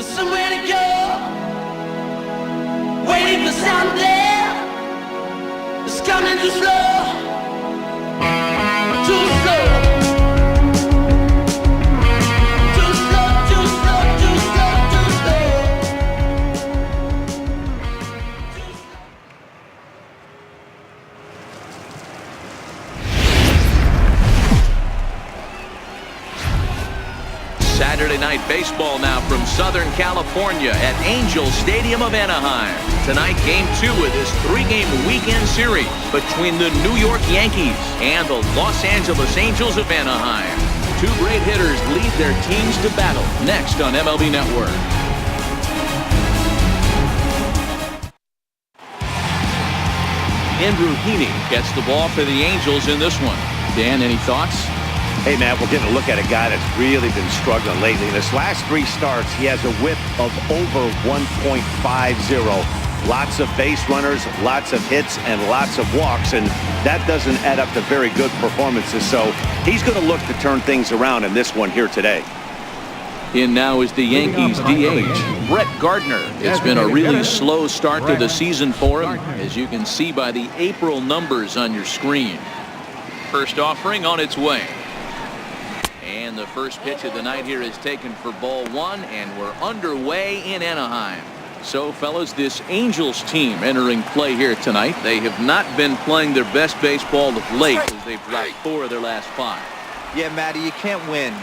somewhere to go, waiting for something that's coming too slow, too slow. Saturday night baseball now from Southern California at Angel Stadium of Anaheim. Tonight, Game 2 of this 3-game weekend series between the New York Yankees and the Los Angeles Angels of Anaheim. Two great hitters lead their teams to battle next on MLB Network. Andrew Heaney gets the ball for the Angels in this one. Dan, any thoughts? Hey, Matt, we're getting a look at a guy that's really been struggling lately. In his last 3 starts, he has a whip of over 1.50. Lots of base runners, lots of hits, and lots of walks, and that doesn't add up to very good performances. So he's going to look to turn things around in this one here today. In now is the Yankees DH, Brett Gardner. It's been a really slow start to the season for him, as you can see by the April numbers on your screen. First offering on its way. And the first pitch of the night here is taken for ball 1, and we're underway in Anaheim. So, fellas, this Angels team entering play here tonight. They have not been playing their best baseball of late, as they've dropped 4 of their last 5. Yeah, Matty, you can't win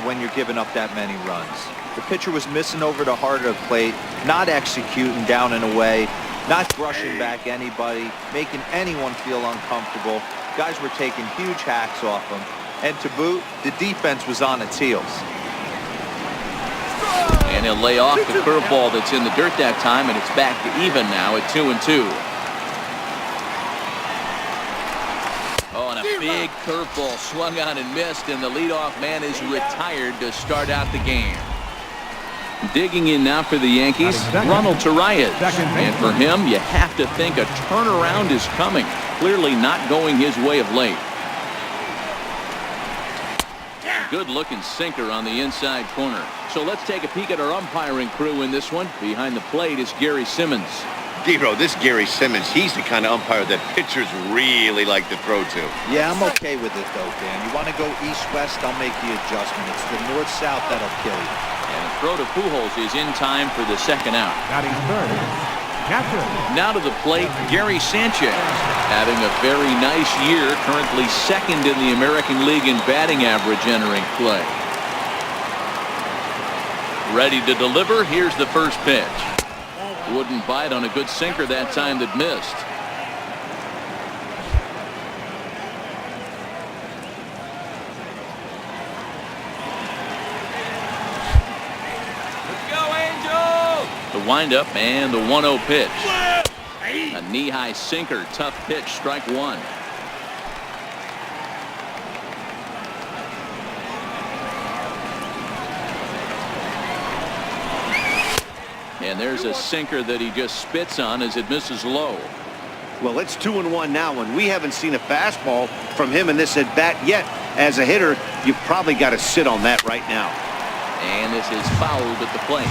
when you're giving up that many runs. The pitcher was missing over the heart of the plate, not executing down and away, not brushing back anybody, making anyone feel uncomfortable. Guys were taking huge hacks off him. And to boot, the defense was on its heels. And he'll lay off the curveball that's in the dirt that time, and it's back to even now at 2-2. Oh, and a big curveball swung on and missed, and the leadoff man is retired to start out the game. Digging in now for the Yankees, Ronald Torreyes. And for him, you have to think a turnaround is coming. Clearly not going his way of late. Good-looking sinker on the inside corner. So let's take a peek at our umpiring crew in this one. Behind the plate is Gary Simmons. Dero, this Gary Simmons, he's the kind of umpire that pitchers really like to throw to. Yeah, I'm okay with it, though, Dan. You want to go east-west, I'll make the adjustment. It's the north-south that'll kill you. And a throw to Pujols is in time for the second out. Batting third, catcher. Now to the plate, Gary Sanchez. Having a very nice year, currently second in the American League in batting average entering play. Ready to deliver. Here's the first pitch. Wouldn't bite on a good sinker that time that missed. Let's go, Angels! The windup and the 1-0 pitch. A knee-high sinker, tough pitch, strike 1. And there's a sinker that he just spits on as it misses low. Well, it's 2-1 now, and we haven't seen a fastball from him in this at-bat yet. As a hitter, you've probably got to sit on that right now. And this is fouled at the plate.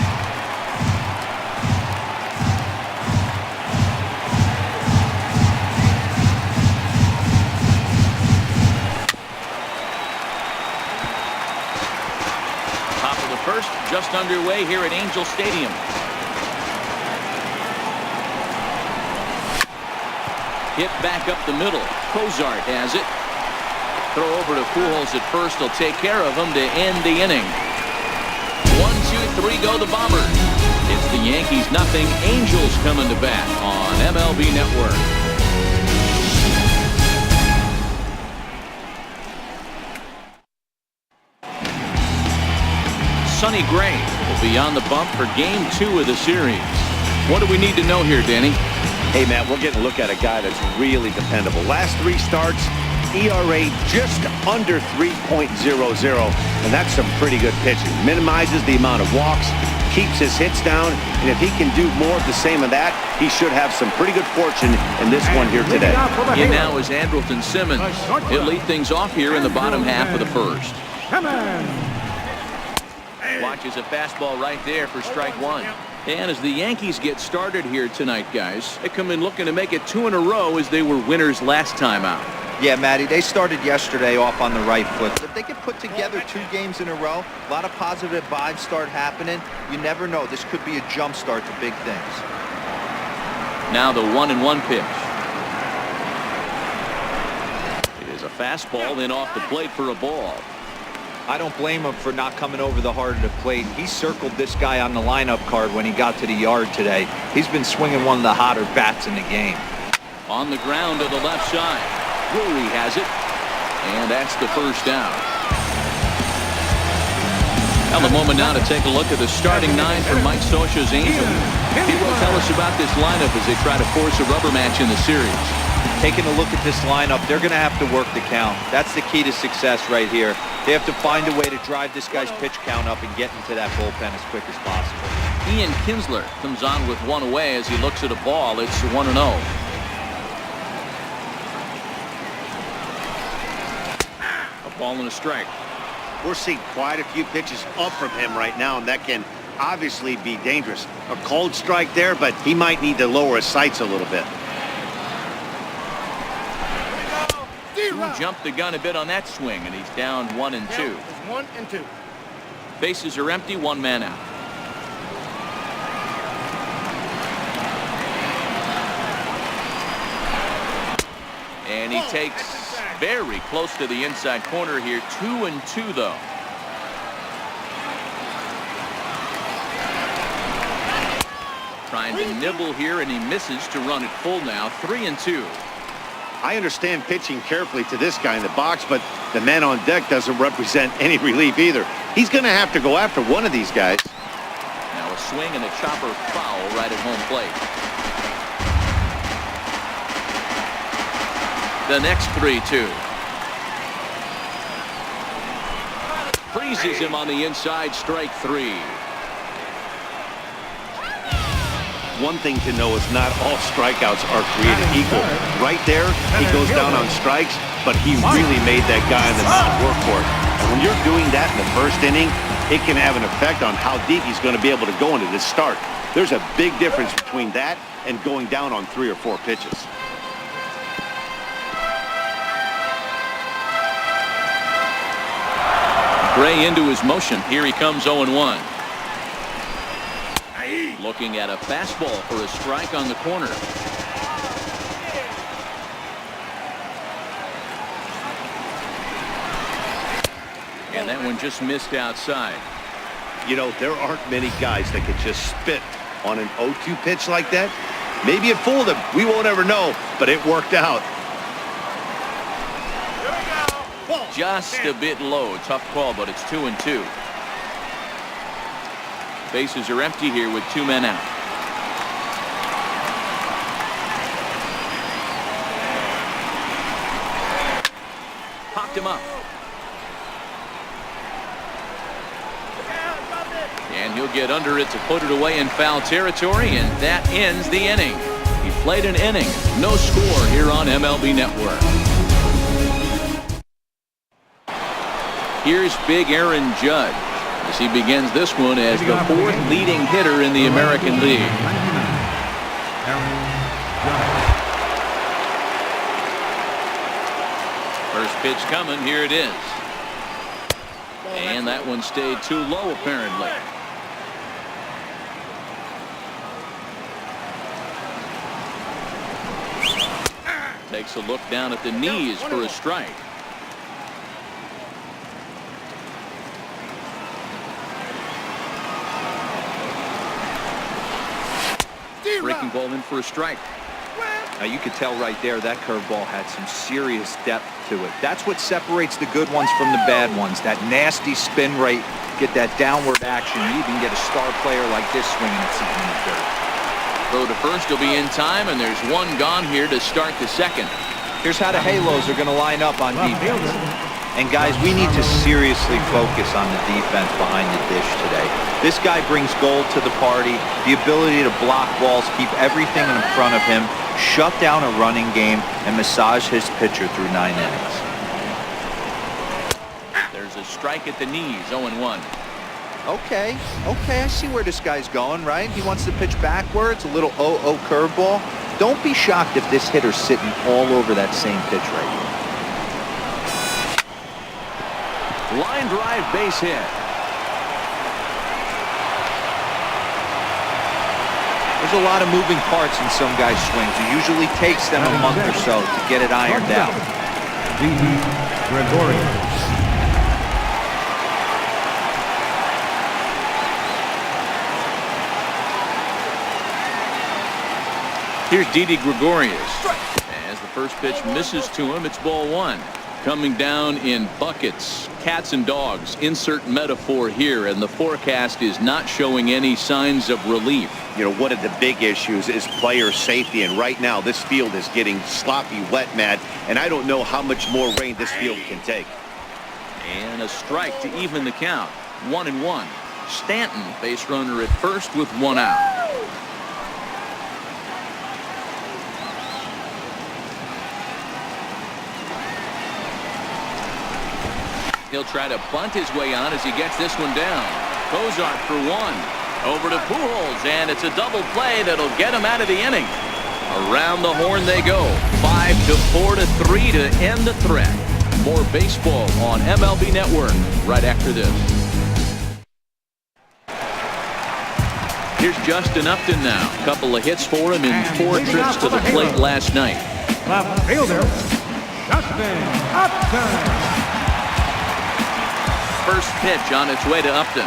Top of the first, just underway here at Angel Stadium. Hit back up the middle. Cozart has it. Throw over to Pujols at first. He'll take care of him to end the inning. 1, 2, 3 go the Bombers. It's the Yankees nothing. Angels coming to bat on MLB Network. Sonny Gray will be on the bump for Game 2 of the series. What do we need to know here, Danny? Hey, Matt, we're getting a look at a guy that's really dependable. Last 3 starts, ERA just under 3.00, and that's some pretty good pitching. Minimizes the amount of walks, keeps his hits down, and if he can do more of the same of that, he should have some pretty good fortune in this one here today. In now is Andrelton Simmons. He'll lead things off here in the bottom half of the first. Watches a fastball right there for strike one. And as the Yankees get started here tonight, guys, they come in looking to make it 2 in a row as they were winners last time out. Yeah, Matty, they started yesterday off on the right foot. If they can put together 2 games in a row, a lot of positive vibes start happening. You never know. This could be a jump start to big things. Now the 1-1 pitch. It is a fastball in off the plate for a ball. I don't blame him for not coming over the heart of the plate. He circled this guy on the lineup card when he got to the yard today. He's been swinging one of the hotter bats in the game. On the ground to the left side. Drury has it, and that's the first down. Now the moment now to take a look at the starting 9 for Mike Scioscia's Angels. He will tell us about this lineup as they try to force a rubber match in the series. Taking a look at this lineup, they're going to have to work the count. That's the key to success right here. They have to find a way to drive this guy's pitch count up and get into that bullpen as quick as possible. Ian Kinsler comes on with 1 away as he looks at a ball. It's 1-0. Ball and a strike. We're seeing quite a few pitches up from him right now, and that can obviously be dangerous. A cold strike there, but he might need to lower his sights a little bit. Jumped the gun a bit on that swing, and he's down 1 and 2. 1 and 2. Bases are empty, 1 man out. And he takes very close to the inside corner here. 2 and 2 though. Trying to nibble here, and he misses to run it full now. 3 and 2. I understand pitching carefully to this guy in the box, but the man on deck doesn't represent any relief either. He's going to have to go after one of these guys. Now a swing and a chopper foul right at home plate. The next 3-2. Freezes him on the inside, strike 3. One thing to know is not all strikeouts are created equal. Right there, he goes down on strikes, but he really made that guy on the mound work for it. And when you're doing that in the first inning, it can have an effect on how deep he's going to be able to go into this start. There's a big difference between that and going down on 3 or 4 pitches. Gray into his motion. Here he comes 0-1. Looking at a fastball for a strike on the corner. And that one just missed outside. You know, there aren't many guys that can just spit on an 0-2 pitch like that. Maybe it fooled him. We won't ever know, but it worked out. Just a bit low. Tough call, but it's 2 and 2. Bases are empty here with 2 men out. Popped him up. And he'll get under it to put it away in foul territory, and that ends the inning. He played an inning. No score here on MLB Network. Here's Big Aaron Judge as he begins this one as the 4th leading hitter in the American League. First pitch coming. Here it is. And that one stayed too low apparently. Takes a look down at the knees for a strike. Breaking ball in for a strike. Now you could tell right there that curveball had some serious depth to it. That's what separates the good ones from the bad ones. That nasty spin rate, get that downward action. You even get a star player like this swinging at something in the dirt. Throw to first will be in time, and there's 1 gone here to start the 2nd. Here's how the Halos are going to line up on defense. And guys, we need to seriously focus on the defense behind the dish today. This guy brings gold to the party, the ability to block balls, keep everything in front of him, shut down a running game, and massage his pitcher through 9 innings. There's a strike at the knees, 0-1. Okay, I see where this guy's going, right? He wants to pitch backwards, a little 0-0 curveball. Don't be shocked if this hitter's sitting all over that same pitch right here. Line drive base hit. There's a lot of moving parts in some guys' swings. It usually takes them a month or so to get it ironed out. Gregorius. Here's Didi Gregorius. As the first pitch misses to him, it's ball one. Coming down in buckets, cats and dogs. Insert metaphor here, and the forecast is not showing any signs of relief. You know, one of the big issues is player safety, and right now this field is getting sloppy wet, Matt, and I don't know how much more rain this field can take. And a strike to even the count. 1-1. Stanton, base runner at first with one out. He'll try to bunt his way on as he gets this one down. Cozart for one. Over to Pujols, and it's a double play that'll get him out of the inning. Around the horn they go. 5-4 to 3 to end the threat. More baseball on MLB Network right after this. Here's Justin Upton now. A couple of hits for him in 4 trips to the plate last night. Left fielder, Justin Upton. First pitch on its way to Upton.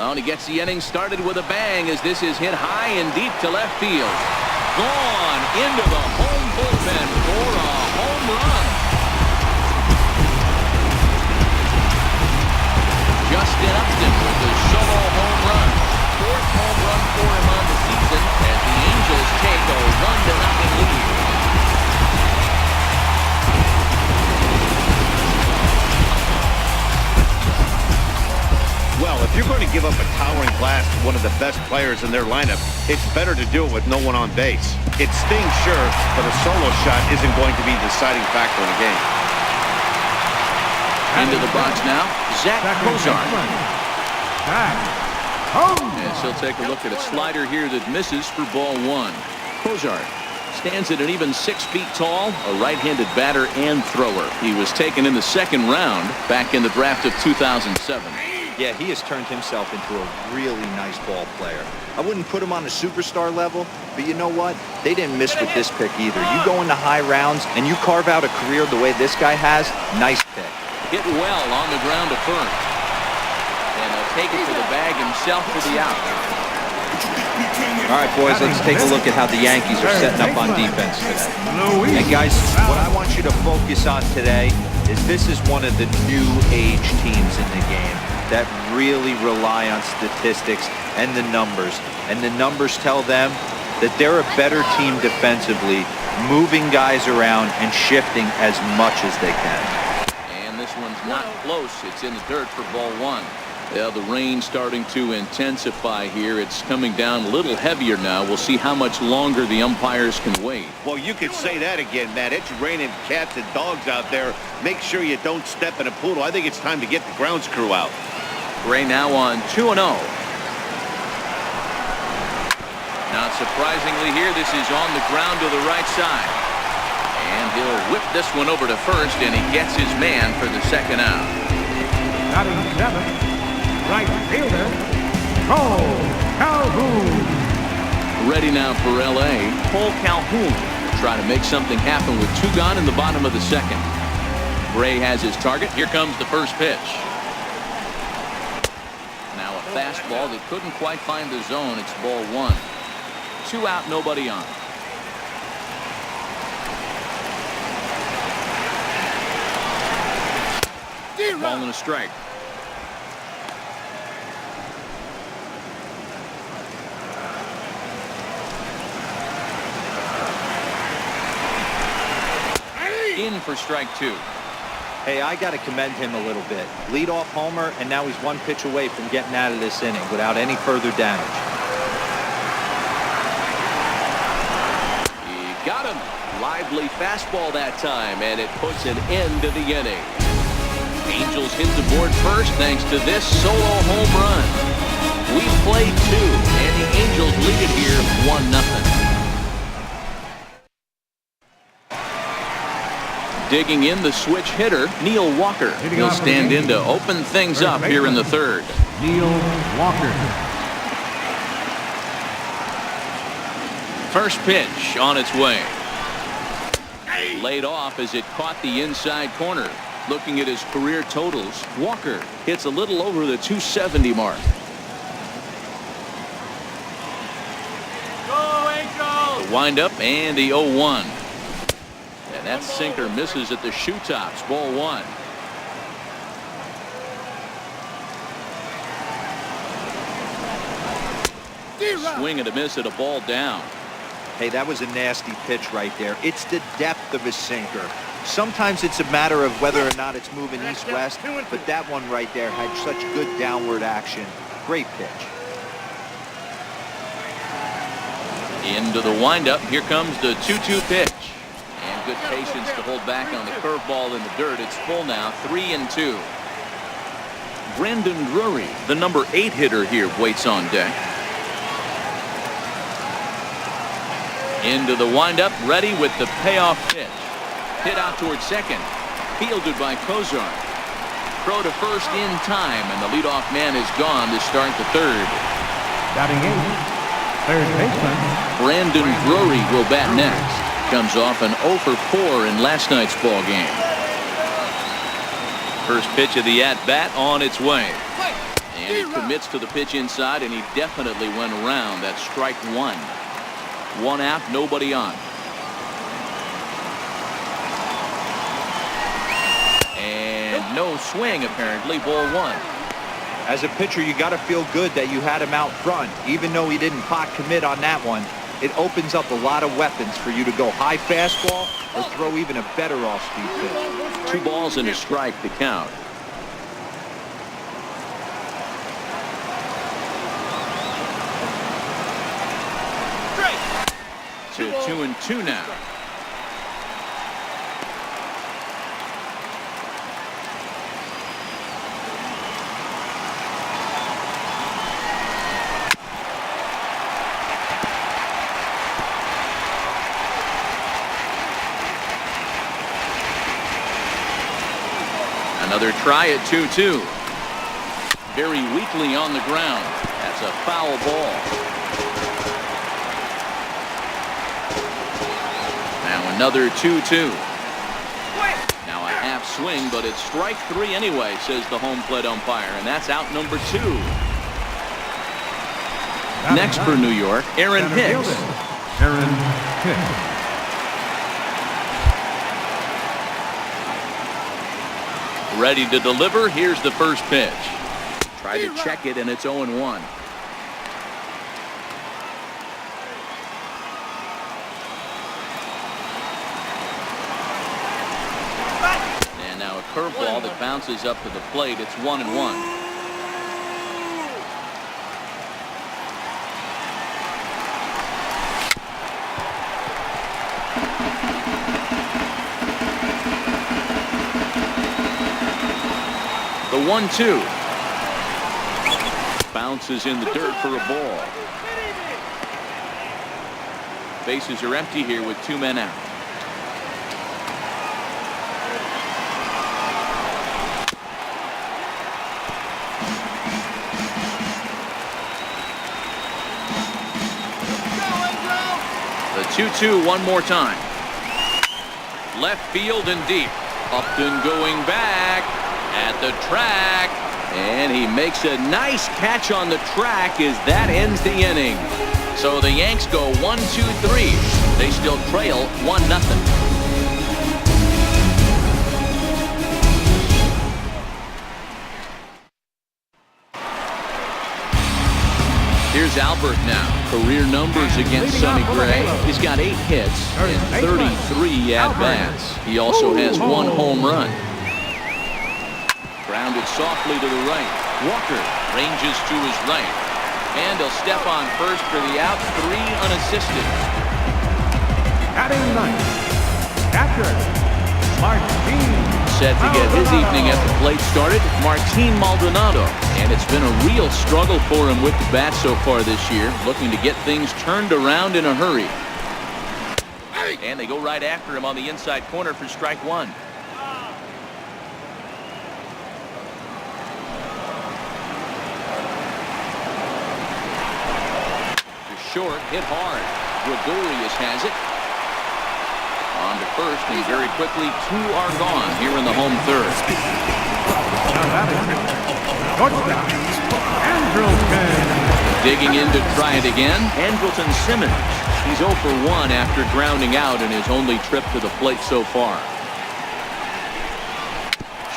Oh, and he gets the inning started with a bang as this is hit high and deep to left field. Gone into the home bullpen for a home run. Justin Upton with the solo home run. 4th home run for him on the season as the Angels take a 1-0 lead. Well, if you're going to give up a towering blast to one of the best players in their lineup, it's better to do it with no one on base. It stings, sure, but a solo shot isn't going to be the deciding factor in a game. Into the box now, Zach Cozart. As he'll take a look at a slider here that misses for ball one. Cozart stands at an even 6 feet tall, a right-handed batter and thrower. He was taken in the 2nd round back in the draft of 2007. Yeah, he has turned himself into a really nice ball player. I wouldn't put him on a superstar level, but you know what? They didn't miss with this pick either. You go into high rounds and you carve out a career the way this guy has, nice pick. Hit well on the ground to first. And he'll take it to the bag himself for the out. All right, boys, let's take a look at how the Yankees are setting up on defense today. And guys, what I want you to focus on today is this is one of the new age teams in the game that really rely on statistics and the numbers. And the numbers tell them that they're a better team defensively, moving guys around and shifting as much as they can. And this one's not close. It's in the dirt for ball one. Yeah, the rain starting to intensify here. It's coming down a little heavier now. We'll see how much longer the umpires can wait. Well, you could say that again, Matt. It's raining cats and dogs out there. Make sure you don't step in a poodle. I think it's time to get the grounds crew out. Ray now on 2-0. Not surprisingly here, this is on the ground to the right side. And he'll whip this one over to first, and he gets his man for the 2nd out. Batting 7th, right fielder, Cole Calhoun. Ready now for L.A., Cole Calhoun. Try to make something happen with 2 gone in the bottom of the 2nd. Ray has his target. Here comes the first pitch. Now a fastball that couldn't quite find the zone. It's ball 1. 2 out, nobody on. Ball and a strike. In for strike 2. Hey, I got to commend him a little bit. Leadoff homer, and now he's 1 pitch away from getting out of this inning without any further damage. He got him. Lively fastball that time, and it puts an end to the inning. Angels hit the board first thanks to this solo home run. We played 2, and the Angels lead it here 1-0. Digging in the switch hitter, Neil Walker. He'll stand in to open things up here in the third. Neil Walker. First pitch on its way. Laid off as it caught the inside corner. Looking at his career totals, Walker hits a little over the 270 mark. Go, Angels! The windup and the 0-1. And that sinker misses at the shoe tops. Ball 1. Swing and a miss at a ball down. Hey, that was a nasty pitch right there. It's the depth of his sinker. Sometimes it's a matter of whether or not it's moving east-west, but that one right there had such good downward action. Great pitch. Into the windup. Here comes the 2-2 pitch. And good patience to hold back on the curveball in the dirt. It's full now, 3-2. Brandon Drury, the number 8 hitter here, waits on deck. Into the windup, ready with the payoff pitch. Hit out towards second. Fielded by Kozar. Throw to first in time, and the leadoff man is gone to start the third. Batting 8th, third baseman Brandon Drury will bat next. Comes off an 0 for 4 in last night's ball game. First pitch of the at-bat on its way. And he commits to the pitch inside, and he definitely went around. That's strike 1. 1 out, nobody on. And no swing, apparently. Ball 1. As a pitcher, you got to feel good that you had him out front. Even though he didn't pot commit on that one, it opens up a lot of weapons for you to go high fastball or throw even a better off-speed pitch. 2 balls and a strike to count. To 2-2 now. Another try at 2-2. Very weakly on the ground. That's a foul ball. Now another 2-2. Now a half swing, but it's strike 3 anyway, says the home plate umpire, and that's out number 2. Next for New York, Aaron Hicks. Aaron Hicks. Ready to deliver. Here's the first pitch. Try to check it, and it's 0-1. And now a curveball that bounces up to the plate. It's 1-1. The 1-2. Bounces in the dirt for a ball. Bases are empty here with 2 men out. The 2-2 one more time. Left field and deep. Upton going back at the track, and he makes a nice catch on the track as that ends the inning. So the Yanks go 1-2-3. They still trail 1-0. Here's Albert now. Career numbers against Sonny Gray. He's got 8 hits and 33 at-bats. He also has 1 home run. Grounded softly to the right. Walker ranges to his right. And he'll step on first for the out. 3 unassisted. Batting 9th, catcher, Martin. set to get his evening at the plate started, Martin Maldonado. And it's been a real struggle for him with the bat so far this year, looking to get things turned around in a hurry. And they go right after him on the inside corner for strike one. Short, hit hard. Gregorius has it. On to first, and very quickly 2 are gone here in the home third. Digging in to try it again, Andrelton Simmons. He's 0 for 1 after grounding out in his only trip to the plate so far.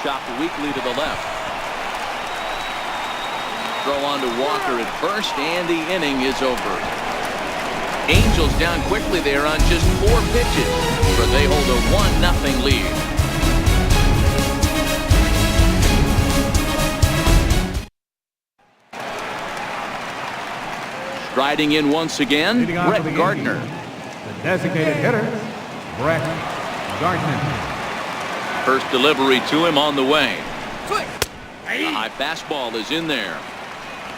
Chopped weakly to the left. Throw on to Walker at first, and the inning is over. Angels down quickly there on just 4 pitches, but they hold a 1-0 lead. Striding in once again, Brett Gardner. The designated hitter, Brett Gardner. First delivery to him on the way. The high fastball is in there.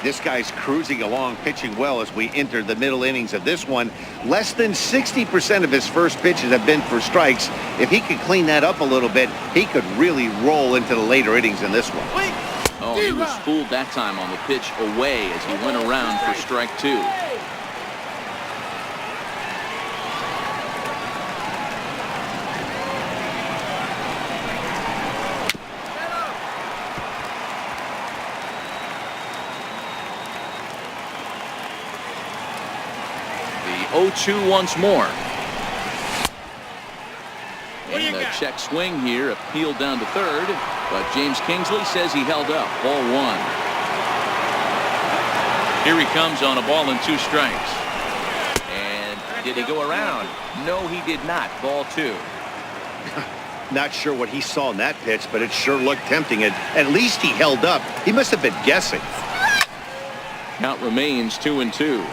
This guy's cruising along, pitching well as we enter the middle innings of this one. Less than 60% of his first pitches have been for strikes. If he could clean that up a little bit, he could really roll into the later innings in this one. Oh, he was fooled that time on the pitch away as he went around for strike 2. The 0-2 once more. And a check swing here, appealed down to third, but James Kingsley says he held up. Ball 1. Here he comes on a ball and 2 strikes. And did he go around? No, he did not. Ball 2. Not sure what he saw in that pitch, but it sure looked tempting. And at least he held up. He must have been guessing. Count remains 2-2.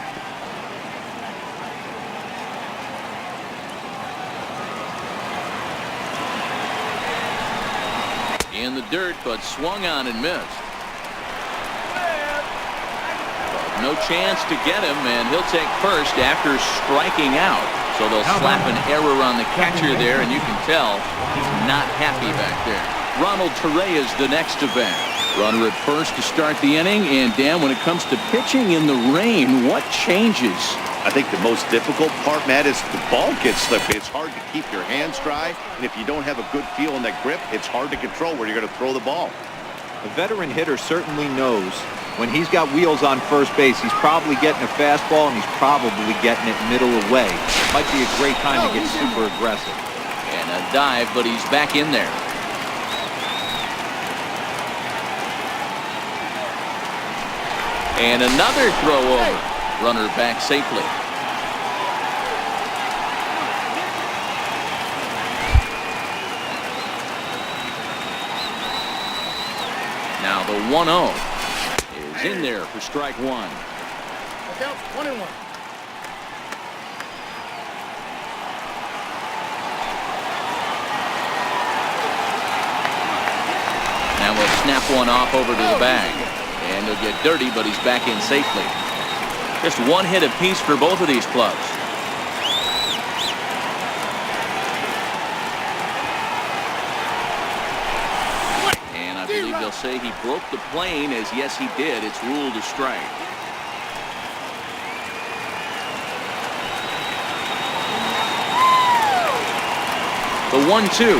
In the dirt, but swung on and missed. No chance to get him, and he'll take first after striking out. So they'll slap an error on the catcher there, and you can tell he's not happy back there. Ronald Torre is the next to bat. Runner at first to start the inning, and Dan, when it comes to pitching in the rain, what changes? I think the most difficult part, Matt, is the ball gets slippy. It's hard to keep your hands dry, and if you don't have a good feel in that grip, it's hard to control where you're going to throw the ball. A veteran hitter certainly knows when he's got wheels on first base, he's probably getting a fastball, and he's probably getting it middle away. Might be a great time to get super aggressive. And a dive, but he's back in there. And another throw over. Runner back safely. Now the 1-0 is in there for strike 1. Look out, 1-1. Now we'll snap one off over to the bag. And he'll get dirty, but he's back in safely. Just 1 hit apiece for both of these clubs. And I believe they'll say he broke the plane, as yes he did. It's ruled a strike. The 1-2.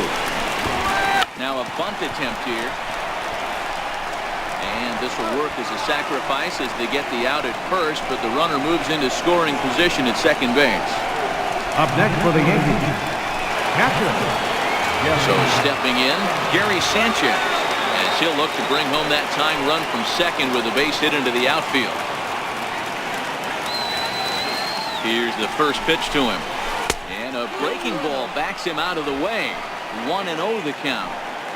Now a bunt attempt here. And this will work as a sacrifice as they get the out at first, but the runner moves into scoring position at second base. Up next for the Yankees, catcher. So stepping in, Gary Sanchez, as he'll look to bring home that tying run from second with a base hit into the outfield. Here's the first pitch to him. And a breaking ball backs him out of the way. 1-0 the count.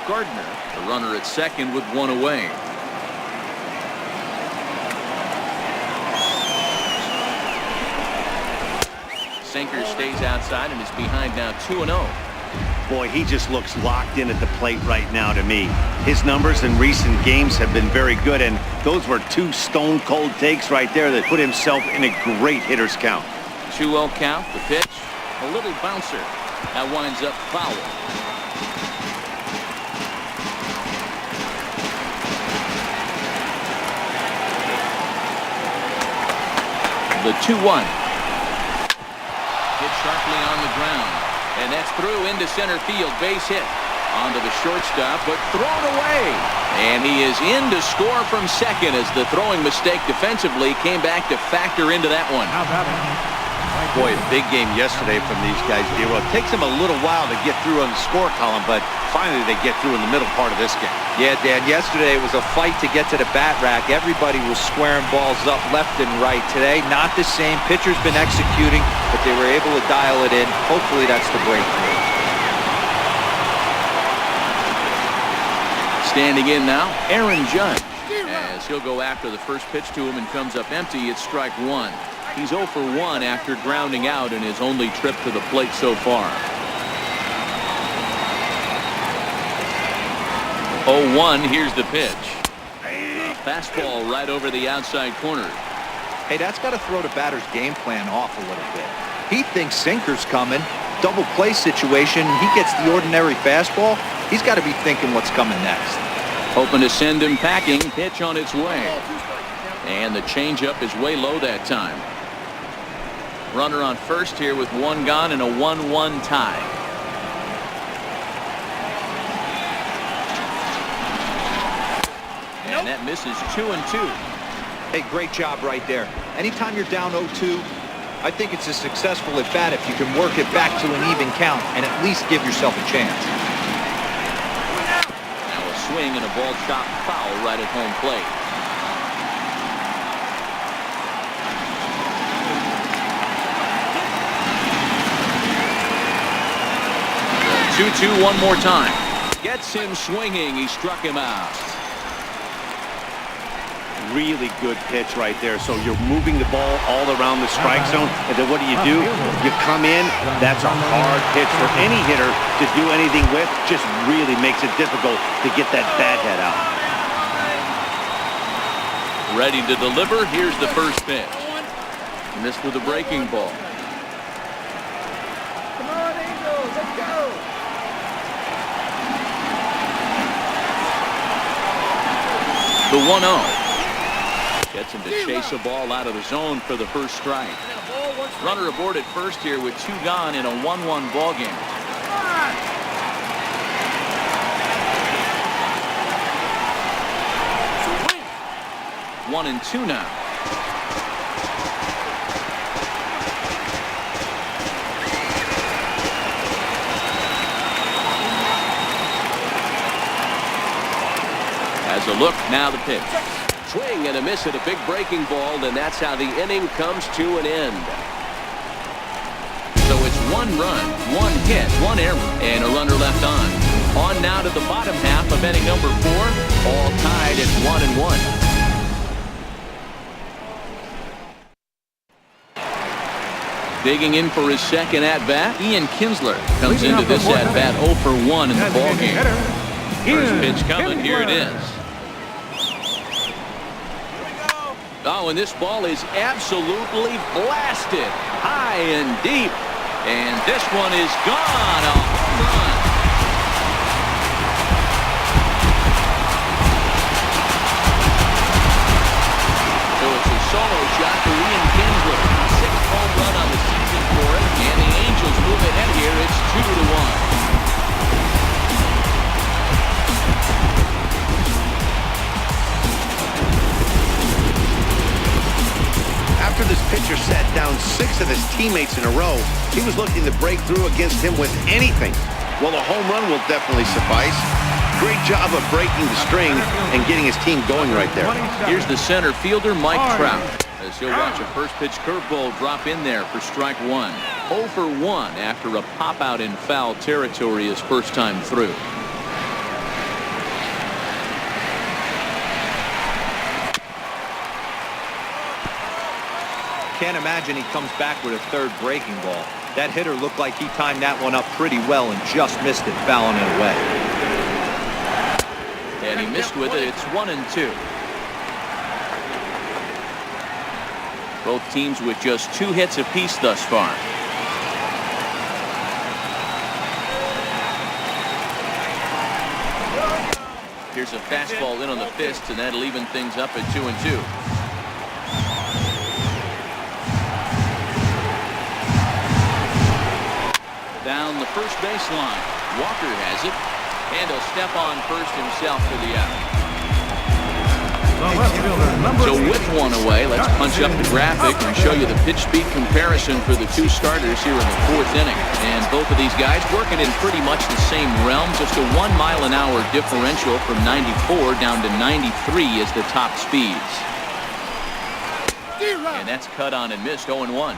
Gardner, the runner at second with 1 away. Sinker stays outside and is behind now 2-0. Boy, he just looks locked in at the plate right now to me. His numbers in recent games have been very good, and those were two stone-cold takes right there that put himself in a great hitter's count. 2-0 count, the pitch, a little bouncer. That winds up foul. The 2-1. Hit sharply on the ground. And that's through into center field. Base hit. Onto the shortstop, but thrown away. And he is in to score from second as the throwing mistake defensively came back to factor into that one. How about it? Boy, a big game yesterday from these guys, Dero. It takes them a little while to get through on the score column, but finally they get through in the middle part of this game. Yeah, Dan, yesterday it was a fight to get to the bat rack. Everybody was squaring balls up left and right. Today, not the same. Pitcher's been executing, but they were able to dial it in. Hopefully that's the breakthrough. Standing in now, Aaron Judge. As he'll go after the first pitch to him and comes up empty, it's strike one. He's 0 for 1 after grounding out in his only trip to the plate so far. 0-1, here's the pitch. A fastball right over the outside corner. Hey, that's got to throw the batter's game plan off a little bit. He thinks sinker's coming. Double play situation. He gets the ordinary fastball. He's got to be thinking what's coming next. Hoping to send him packing. Pitch on its way. And the changeup is way low that time. Runner on first here with one gone and a 1-1 tie. And that misses 2-2. Hey, great job right there. Anytime you're down 0-2, I think it's a successful at bat if you can work it back to an even count and at least give yourself a chance. Now a swing and a ball shot foul right at home plate. 2-2 one more time. Gets him swinging. He struck him out. Really good pitch right there. So you're moving the ball all around the strike zone, and then what do? You come in. That's a hard pitch for any hitter to do anything with. Just really makes it difficult to get that bat head out. Ready to deliver. Here's the first pitch. Missed with a breaking ball. Come on, Angels, let's go. The 1-0. Gets him to chase a ball out of the zone for the first strike. Runner aboard at first here with two gone in a 1-1 ball game. 1-2 now. As a look, now the pitch. Swing and a miss at a big breaking ball, and that's how the inning comes to an end. So it's 1 run, 1 hit, 1 error, and a runner left on. On now to the bottom half of inning number 4, all tied at 1-1. Digging in for his second at-bat, Ian Kinsler comes into this at-bat 0 for 1 in the ballgame. First pitch coming, here it is. Oh, and this ball is absolutely blasted high and deep. And this one is gone. A home run. So it's a solo shot to Ian Kinsler. 6th home run on the season for him. And the Angels move ahead here. It's 2-1. After this pitcher sat down 6 of his teammates in a row, he was looking to break through against him with anything. Well, a home run will definitely suffice. Great job of breaking the string and getting his team going right there. Here's the center fielder, Mike Trout, as he'll watch a first pitch curveball drop in there for strike 1. 0 for 1 after a pop out in foul territory his first time through. Can't imagine he comes back with a third breaking ball. That hitter looked like he timed that one up pretty well and just missed it, fouling it away. And he missed with it. It's 1-2. Both teams with just 2 hits apiece thus far. Here's a fastball in on the fist, and that'll even things up at 2-2. Down the first baseline. Walker has it, and he'll step on first himself for the out. So with one away, let's punch up the graphic and show you the pitch speed comparison for the 2 starters here in the 4th inning. And both of these guys working in pretty much the same realm. Just a 1 mile-an-hour differential from 94 down to 93 is the top speeds. And that's cut on and missed. 0-1.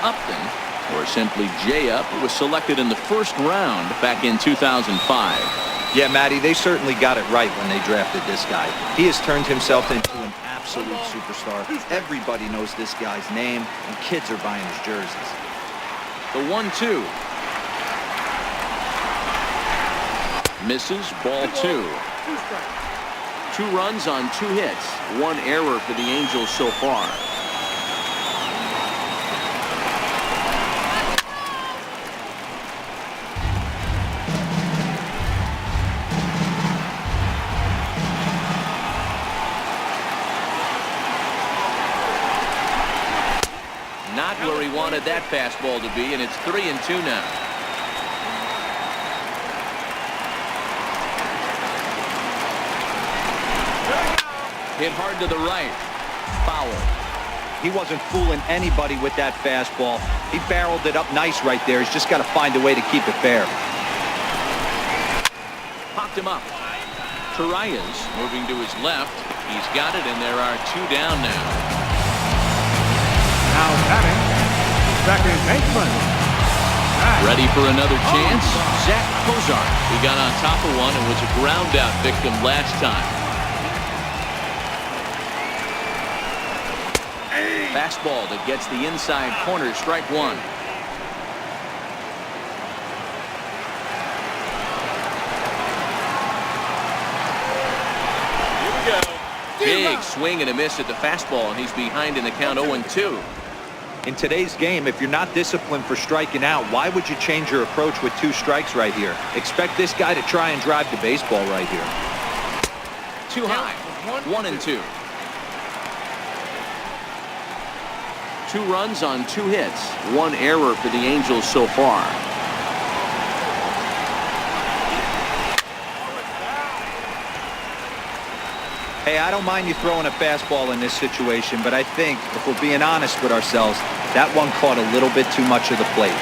Upton, or simply J-Up, was selected in the 1st round back in 2005. Yeah, Matty, they certainly got it right when they drafted this guy. He has turned himself into an absolute superstar. Everybody knows this guy's name, and kids are buying his jerseys. The 1-2. Misses, ball 2. 2 runs on 2 hits. 1 error for the Angels so far. Not where he wanted that fastball to be, and it's 3-2 now. Hit hard to the right. Foul. He wasn't fooling anybody with that fastball. He barreled it up nice right there. He's just got to find a way to keep it fair. Popped him up. Torreyes moving to his left. He's got it, and there are 2 down now. Now batting, second baseman. Ready for another chance? Zach Kozar. He got on top of one and was a ground out victim last time. Fastball that gets the inside corner, strike 1. Big swing and a miss at the fastball, and he's behind in the count 0-2. In today's game, if you're not disciplined for striking out, why would you change your approach with 2 strikes right here? Expect this guy to try and drive the baseball right here. Too high. 1-2. 2 runs on 2 hits. 1 error for the Angels so far. Hey, I don't mind you throwing a fastball in this situation, but I think, if we're being honest with ourselves, that one caught a little bit too much of the plate.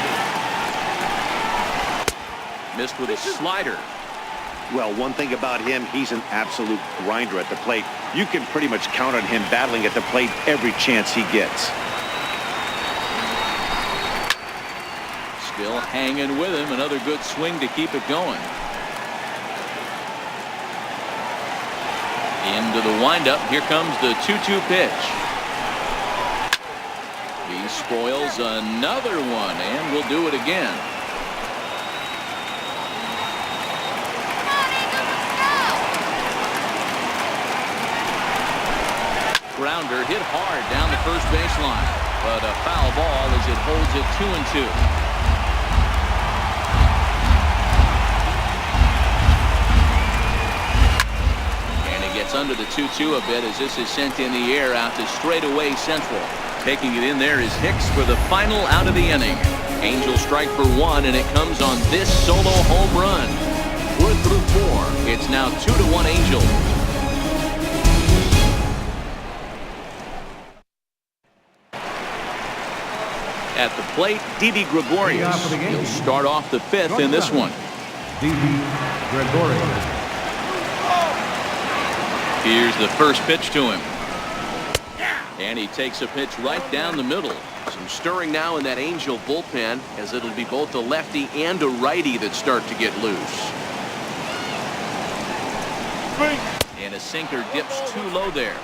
Missed with a slider. Well, one thing about him, he's an absolute grinder at the plate. You can pretty much count on him battling at the plate every chance he gets. Still hanging with him. Another good swing to keep it going. Into the windup. Here comes the 2-2 pitch. He spoils another one, and will do it again. Grounder hit hard down the first baseline, but a foul ball as it holds it 2-2. Under the 2-2 a bit as this is sent in the air out to straightaway central. Taking it in there is Hicks for the final out of the inning. Angels strike for 1, and it comes on this solo home run. We're through 4. It's now 2-1 Angels. At the plate, Didi Gregorius. He'll start off the 5th in this one. Didi Gregorius. Here's the first pitch to him. And he takes a pitch right down the middle. Some stirring now in that Angel bullpen, as it'll be both a lefty and a righty that start to get loose. And a sinker dips too low there.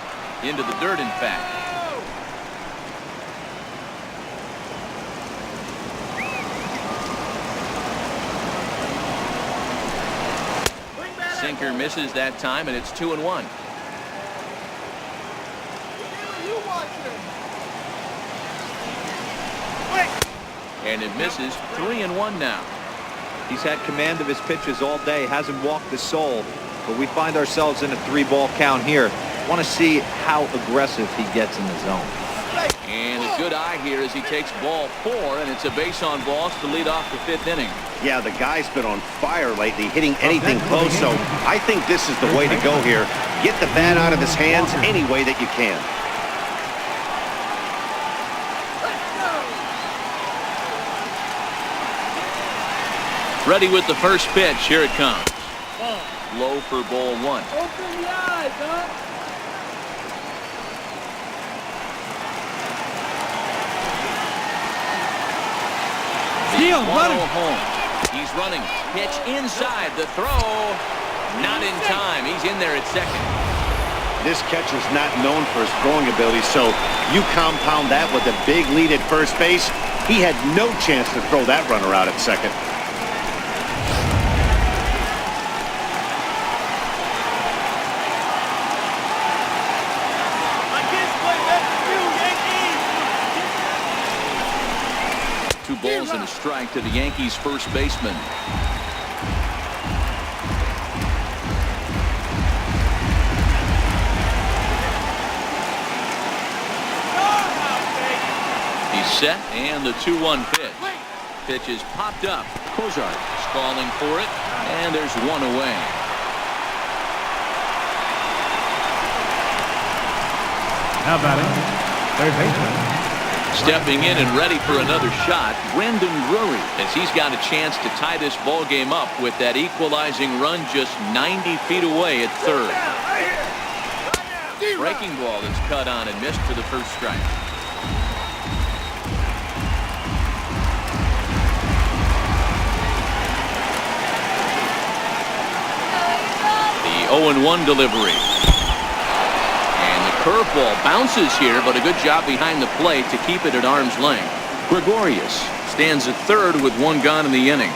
Into the dirt, in fact. Sinker misses that time, and it's 2-1. And it misses. 3-1 now. He's had command of his pitches all day, hasn't walked the soul, but we find ourselves in a 3-ball count here. Want to see how aggressive he gets in the zone. And a good eye here as he takes ball 4, and it's a base on balls to lead off the 5th inning. Yeah, the guy's been on fire lately, hitting anything close, so I think this is the way to go here. Get the bat out of his hands any way that you can. Ready with the first pitch. Here it comes. Low for ball 1. Open the eyes, huh? Steal, running home. He's running. Pitch inside. The throw. Not in time. He's in there at second. This catcher's not known for his throwing ability, so you compound that with a big lead at first base. He had no chance to throw that runner out at second. Two balls and a strike to the Yankees first baseman. He's set, and the 2-1 pitch. Pitch is popped up. Kozar is calling for it, and there's one away. Now batting, third baseman. Stepping in and ready for another shot, Brendan Drury, as he's got a chance to tie this ball game up with that equalizing run just 90 feet away at third. Breaking ball is cut on and missed for the first strike. The 0-1 delivery. Curveball bounces here, but a good job behind the plate to keep it at arm's length. Gregorius stands at third with one gone in the inning.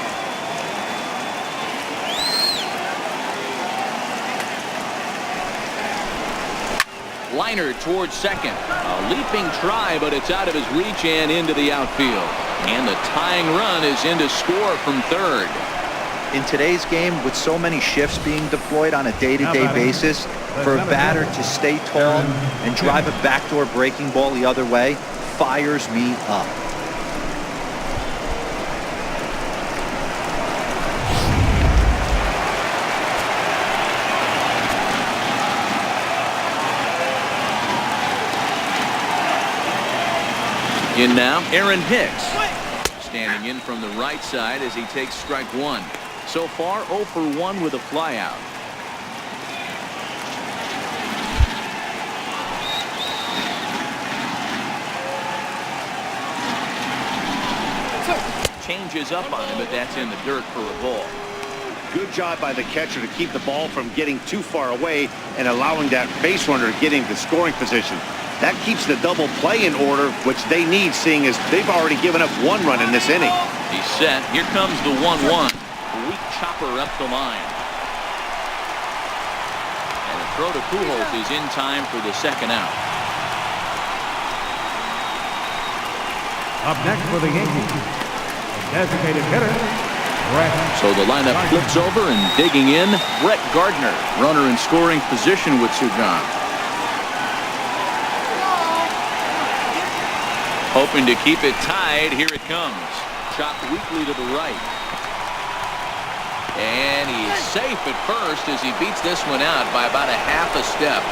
Liner towards second. A leaping try, but it's out of his reach and into the outfield. And the tying run is in to score from third. In today's game, with so many shifts being deployed on a day-to-day basis, for a batter to stay tall and drive a backdoor breaking ball the other way fires me up. In now, Aaron Hicks. Standing in from the right side as he takes strike 1. So far, 0 for 1 with a flyout. Changes up on him, but that's in the dirt for a ball. Good job by the catcher to keep the ball from getting too far away and allowing that base runner to get into scoring position. That keeps the double play in order, which they need, seeing as they've already given up 1 run in this inning. He's set. Here comes the 1-1. Weak chopper up the line. And the throw to Pujols is in time for the second out. Up next for the Yankees, designated hitter, Brett. So the lineup flips over, and digging in, Brett Gardner, runner in scoring position with Sugan. Hoping to keep it tied. Here it comes. Chopped weakly to the right. And he's safe at first as he beats this one out by about a half a step.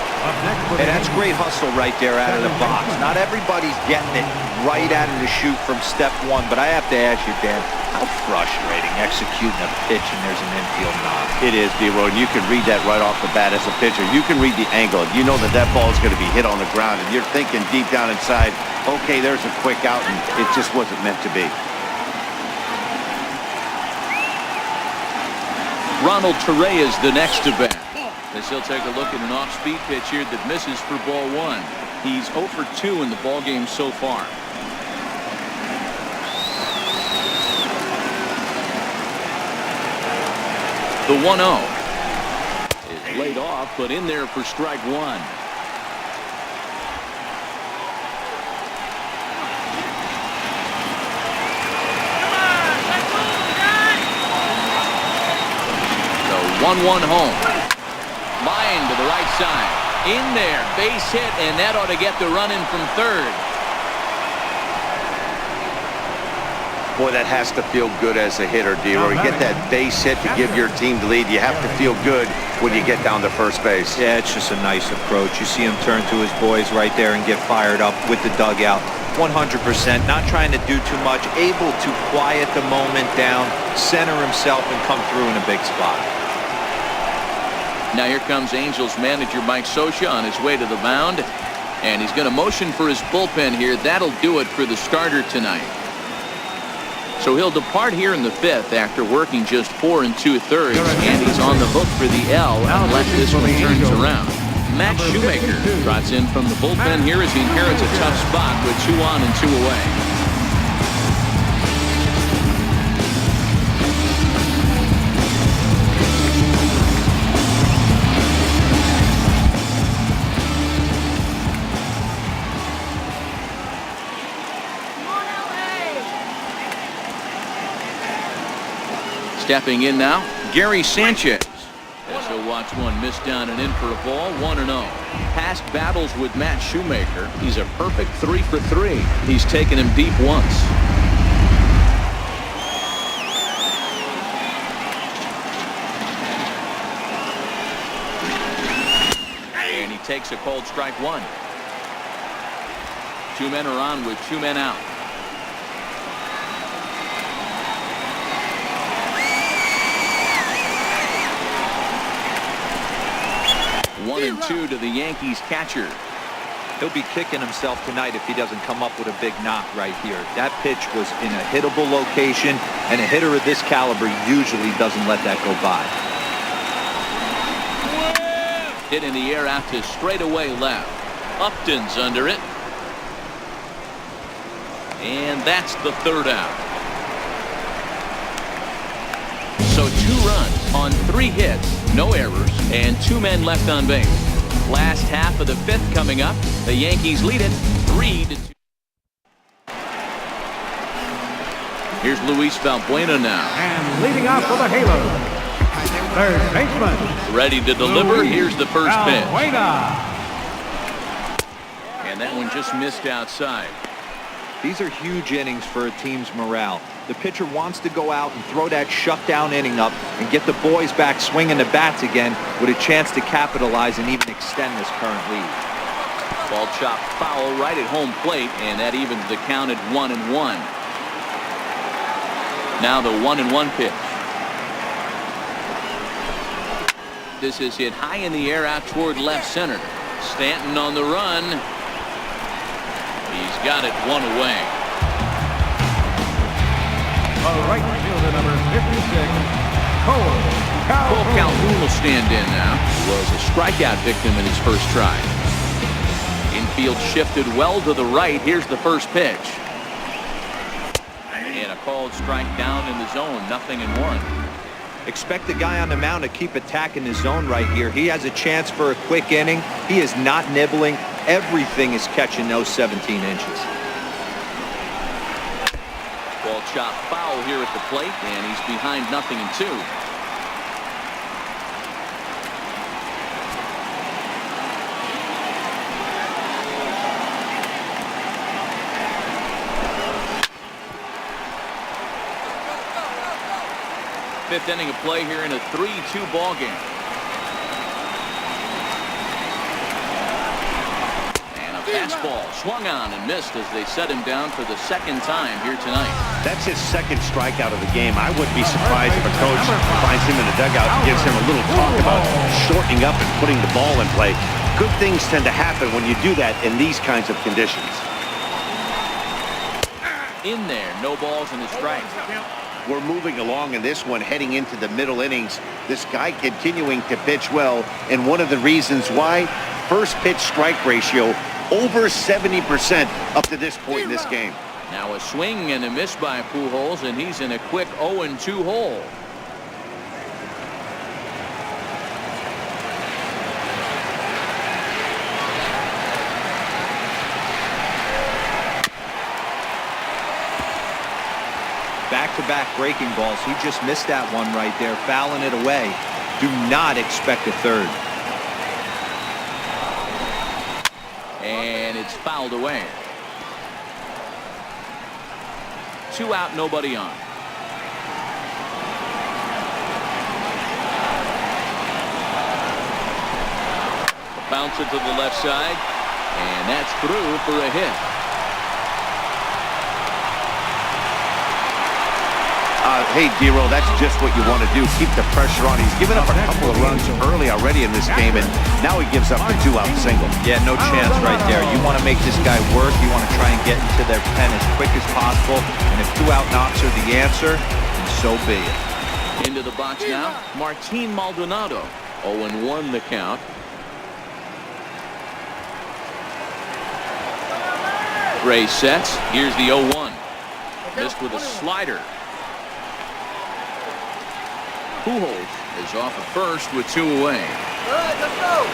And that's great hustle right there out of the box. Not everybody's getting it right out of the chute from step 1, but I have to ask you, Dan, how frustrating executing a pitch and there's an infield knock. It is, D-Road. You can read that right off the bat as a pitcher. You can read the angle. You know that that ball is going to be hit on the ground, and you're thinking deep down inside, okay, there's a quick out, and it just wasn't meant to be. Ronald Torre is the next to bat. As he'll take a look at an off-speed pitch here that misses for ball one. He's 0 for 2 in the ball game so far. The 1-0 is laid off, but in there for strike one. The 1-1 home. Line to the right side. In there. Base hit, and that ought to get the run in from third. Boy, that has to feel good as a hitter, D-Roy. You get that base hit to give your team the lead. You have to feel good when you get down to first base. Yeah, it's just a nice approach. You see him turn to his boys right there and get fired up with the dugout. 100%, not trying to do too much, able to quiet the moment down, center himself, and come through in a big spot. Now here comes Angels manager Mike Scioscia on his way to the mound, and he's going to motion for his bullpen here. That'll do it for the starter tonight. So he'll depart here in the fifth after working just 4 2/3, and he's on the hook for the L unless this one turns around. Matt Shoemaker trots in from the bullpen here as he inherits a tough spot with 2 on and 2 away. Stepping in now, Gary Sanchez. As he'll watch one miss down and in for a ball, 1-0. Past battles with Matt Shoemaker, he's a perfect 3 for 3. He's taken him deep once. And he takes a cold strike one. 2 men are on with 2 men out. 1-2 to the Yankees catcher. He'll be kicking himself tonight if he doesn't come up with a big knock right here. That pitch was in a hittable location, and a hitter of this caliber usually doesn't let that go by. Hit in the air out to straightaway left. Upton's under it. And that's the 3rd out. So 2 runs on 3 hits, no errors, and 2 men left on base. Last half of the 5th coming up. The Yankees lead it 3-2. Here's Luis Valbuena now. And leading off for the Halos, third baseman. Ready to deliver. Here's the first pitch. Valbuena. And that one just missed outside. These are huge innings for a team's morale. The pitcher wants to go out and throw that shutdown inning up and get the boys back swinging the bats again with a chance to capitalize and even extend this current lead. Ball chopped foul right at home plate, and that evens the count at 1-1. Now the 1-1 pitch. This is hit high in the air out toward left center. Stanton on the run. He's got it 1 away. Right fielder number 56, Cole Calhoun will stand in now. He was a strikeout victim in his first try. Infield shifted well to the right. Here's the first pitch. And a called strike down in the zone. 0-1. Expect the guy on the mound to keep attacking the zone right here. He has a chance for a quick inning. He is not nibbling. Everything is catching those 17 inches. Ball chopped foul here at the plate, and he's behind 0-2. Fifth inning of play here in a 3-2 ball game. Fastball swung on and missed as they set him down for the 2nd time here tonight. That's his 2nd strikeout of the game. I wouldn't be surprised if a coach finds him in the dugout and gives him a little talk about shortening up and putting the ball in play. Good things tend to happen when you do that in these kinds of conditions. In there, no balls and a strike. We're moving along in this one, heading into the middle innings. This guy continuing to pitch well, and one of the reasons why, first pitch strike ratio over 70% up to this point in this game. Now a swing and a miss by Pujols, and he's in a quick 0-2 hole. Back-to-back breaking balls. He just missed that one right there, fouling it away. Do not expect a third. And it's fouled away. 2 out, nobody on. Bounce it to the left side, and that's through for a hit. Hey, Dero, that's just what you want to do. Keep the pressure on. He's given up a couple of runs early already in this game, and now he gives up the 2-out single. Yeah, no chance right there. You want to make this guy work. You want to try and get into their pen as quick as possible. And if 2-out knocks are the answer, then so be it. Into the box now, Martin Maldonado. 0-1 the count. Ray sets. Here's the 0-1. Missed with a slider. Pujols is off at first with 2 away. Let's go.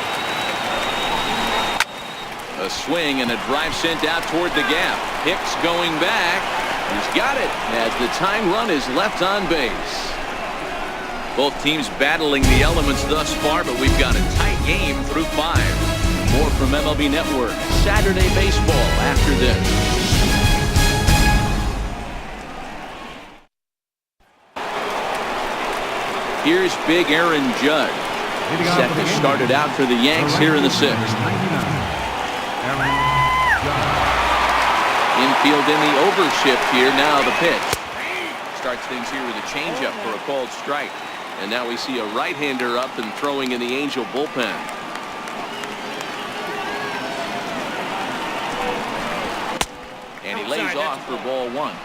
A swing and a drive sent out toward the gap. Hicks going back. He's got it as the tying run is left on base. Both teams battling the elements thus far, but we've got a tight game through 5. More from MLB Network Saturday Baseball after this. Here's big Aaron Judge. Set to start it out for the Yanks here in the 6th. Infield in the overshift here. Now the pitch. Starts things here with a changeup for a called strike. And now we see a right-hander up and throwing in the Angel bullpen. And he lays off for ball 1.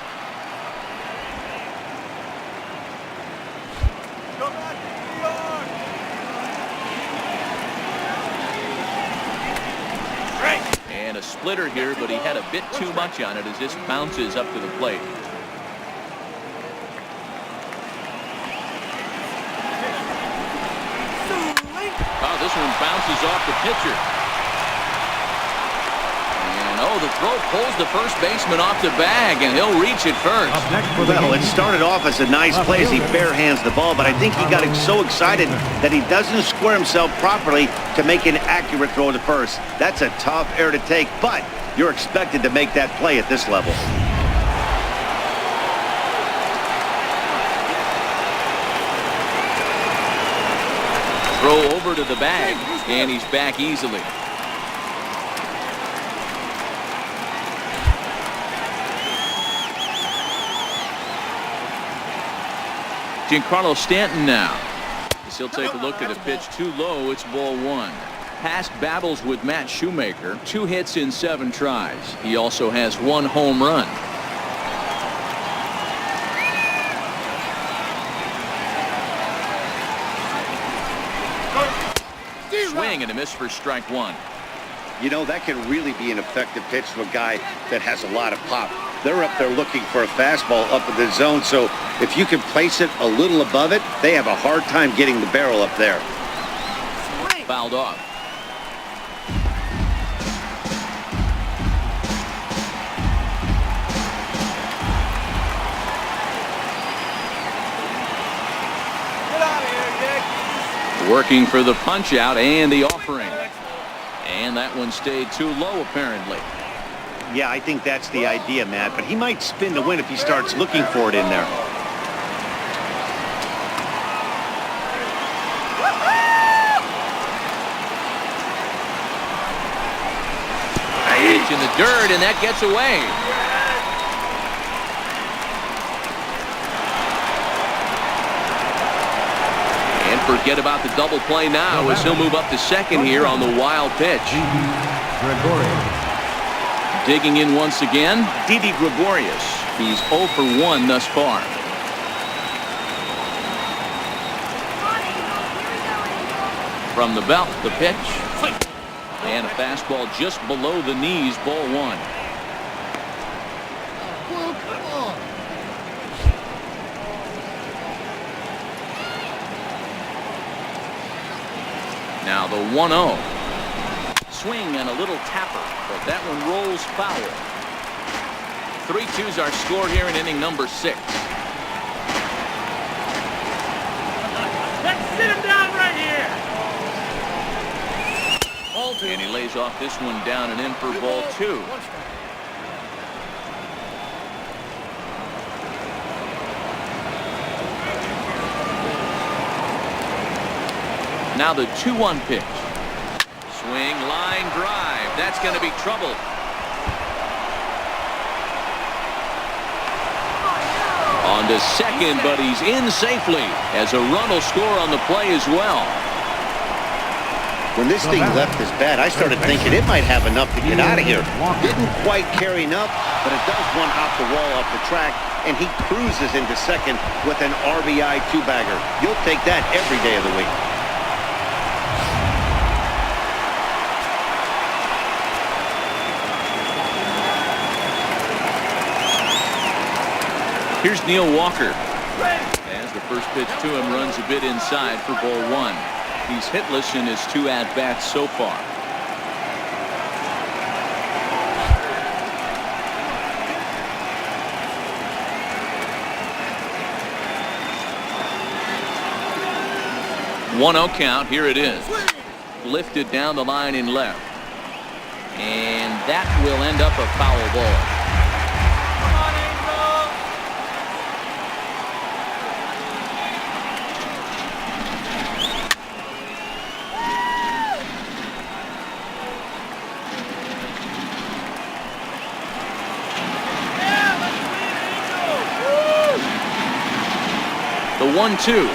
And a splitter here, but he had a bit too much on it as this bounces up to the plate. Oh, this one bounces off the pitcher. And oh, the throw pulls the first baseman off the bag, and he'll reach it first. Well, it started off as a nice play as he barehands the ball, but I think he got so excited that he doesn't square himself properly to make an accurate throw to first. That's a tough error to take, but you're expected to make that play at this level. Throw over to the bag, and he's back easily. Giancarlo Stanton now. As he'll take a look at a pitch too low. It's ball 1. Past battles with Matt Shoemaker, 2 hits in 7 tries. He also has 1 home run. Swing and a miss for strike 1. You know, that can really be an effective pitch to a guy that has a lot of pop. They're up there looking for a fastball up in the zone, so if you can place it a little above it, they have a hard time getting the barrel up there. Fouled off. Working for the punch out and the offering. And that one stayed too low apparently. Yeah, I think that's the idea, Matt, but he might spin to win if he starts looking for it in there. Pitch in the dirt, and that gets away. And forget about the double play now as he'll move up to second here on the wild pitch. Digging in once again, Didi Gregorius. He's 0 for 1 thus far. From the belt, the pitch. And a fastball just below the knees, ball one. Now the 1-0. Swing and a little tapper, but that one rolls foul. 3-2's our score here in inning number 6. Let's sit him down right here. And he lays off this one down and in for ball 2. Now the 2-1 pitch. Swing, line drive. That's going to be trouble. On to second, but he's in safely as a run will score on the play as well. When this thing left his bat, I started thinking it might have enough to get out of here. Didn't quite carry enough, but it does one hop the wall off the track, and he cruises into second with an RBI 2-bagger. You'll take that every day of the week. Here's Neil Walker. As the first pitch to him runs a bit inside for ball 1. He's hitless in his 2 at-bats so far. One-0 count. Here it is. Lifted down the line in left. And that will end up a foul ball. The 1-2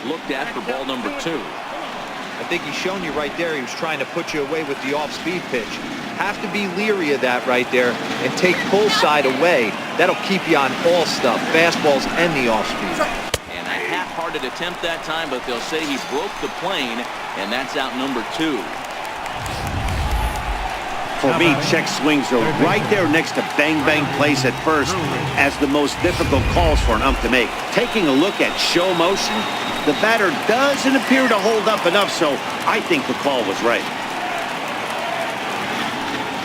looked at for ball number 2. I think he's shown you right there. He was trying to put you away with the off-speed pitch. Have to be leery of that right there and take pull side away. That'll keep you on all stuff, fastballs and the off-speed. And a half-hearted attempt that time, but they'll say he broke the plane, and that's out number 2. For me, check swings are right there next to bang-bang plays at first as the most difficult calls for an ump to make. Taking a look at show motion, the batter doesn't appear to hold up enough, so I think the call was right.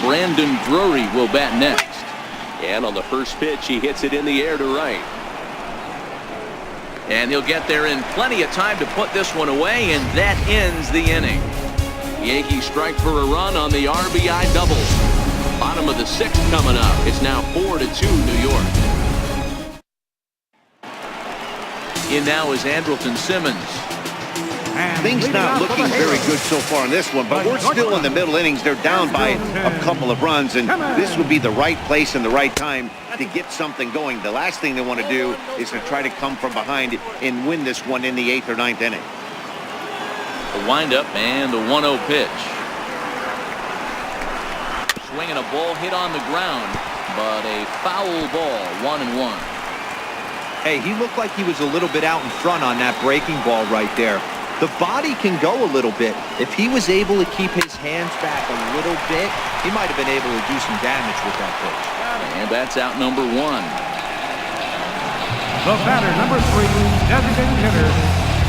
Brandon Drury will bat next. And on the first pitch, he hits it in the air to right. And he'll get there in plenty of time to put this one away, and that ends the inning. Yankees strike for a run on the RBI double. Bottom of the 6th coming up. It's now 4-2 New York. In now is Andrelton Simmons. Things not looking very good so far in this one, but we're still in the middle innings. They're down by a couple of runs, and this would be the right place and the right time to get something going. The last thing they want to do is to try to come from behind and win this one in the 8th or 9th inning. The windup and the 1-0 pitch. Swinging a ball hit on the ground, but a foul ball, 1-1. Hey, he looked like he was a little bit out in front on that breaking ball right there. The body can go a little bit. If he was able to keep his hands back a little bit, he might have been able to do some damage with that pitch. And that's out number 1. The batter, number 3, designated hitter,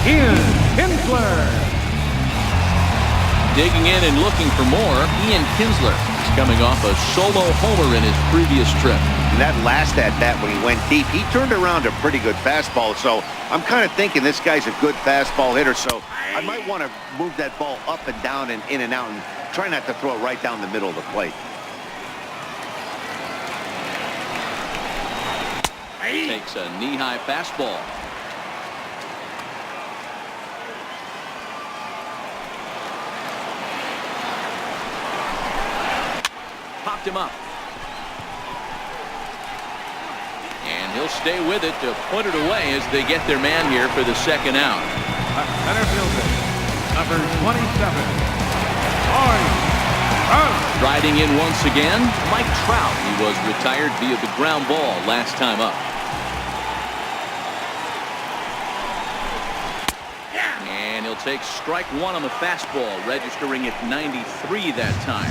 Ian Kinsler. Digging in and looking for more, Ian Kinsler is coming off a solo homer in his previous trip. And that last at-bat when he went deep, he turned around a pretty good fastball. So I'm kind of thinking this guy's a good fastball hitter. So I might want to move that ball up and down and in and out and try not to throw it right down the middle of the plate. Takes a knee-high fastball. Popped him up. And he'll stay with it to put it away as they get their man here for the 2nd out. Center fielder, number 27, Riding in once again, Mike Trout. He was retired via the ground ball last time up. And he'll He'll take strike one on the fastball, registering at 93 that time.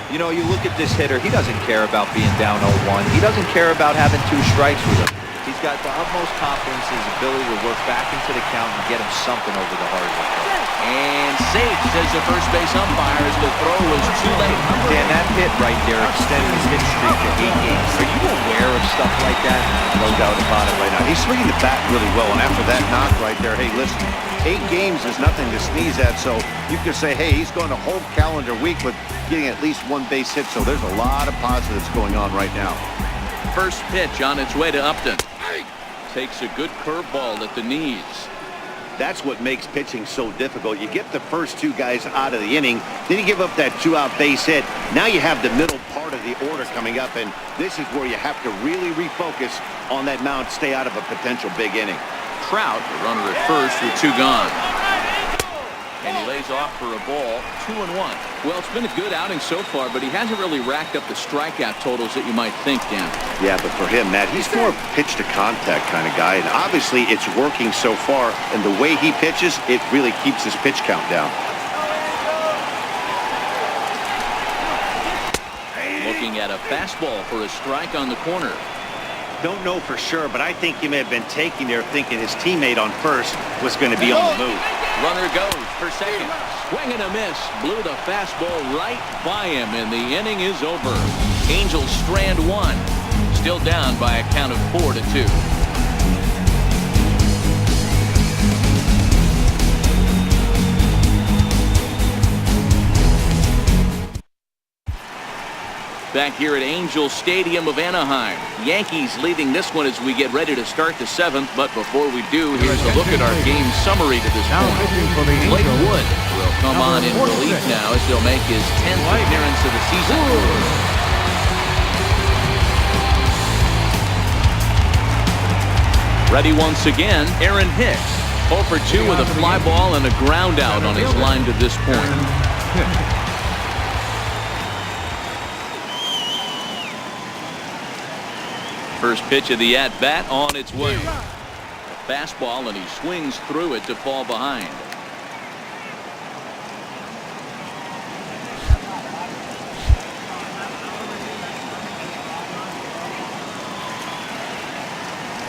You know, you look at this hitter, he doesn't care about being down 0-1. He doesn't care about having 2 strikes with him. He's got the utmost confidence in his ability to work back into the count and get him something over the hard line. And safe, says the first base umpire, as the throw was too late. Dan, that hit right there extended his hit streak to 8 games. Are you aware of stuff like that? No doubt about it right now. He's swinging the bat really well, and after that knock right there, hey, listen, 8 games is nothing to sneeze at, so you could say, hey, he's going a whole calendar week with getting at least 1 base hit, so there's a lot of positives going on right now. First pitch on its way to Upton. Takes a good curveball at the knees. That's what makes pitching so difficult. You get the first 2 guys out of the inning, then you give up that 2-out base hit. Now you have the middle part of the order coming up, and this is where you have to really refocus on that mound, stay out of a potential big inning. Trout, the runner at first with 2 gone. And he lays off for a ball, 2-1. Well, it's been a good outing so far, but he hasn't really racked up the strikeout totals that you might think, Dan. Yeah, but for him, Matt, he's more pitch to contact kind of guy, and obviously it's working so far, and the way he pitches, it really keeps his pitch count down. Looking at a fastball for a strike on the corner. Don't know for sure, but I think he may have been taking there thinking his teammate on first was going to be on the move. Runner goes for second. Swing and a miss. Blew the fastball right by him, and the inning is over. Angels strand 1. Still down by a count of 4-2. Back here at Angel Stadium of Anaheim. Yankees leading this one as we get ready to start the 7th. But before we do, here's a look at our game summary to this point. Blake Wood will come on in relief now as he'll make his 10th appearance of the season. Ready once again, Aaron Hicks. 0 for 2 with a fly ball and a ground out on his line to this point. First pitch of the at-bat on its way. A fastball, and he swings through it to fall behind.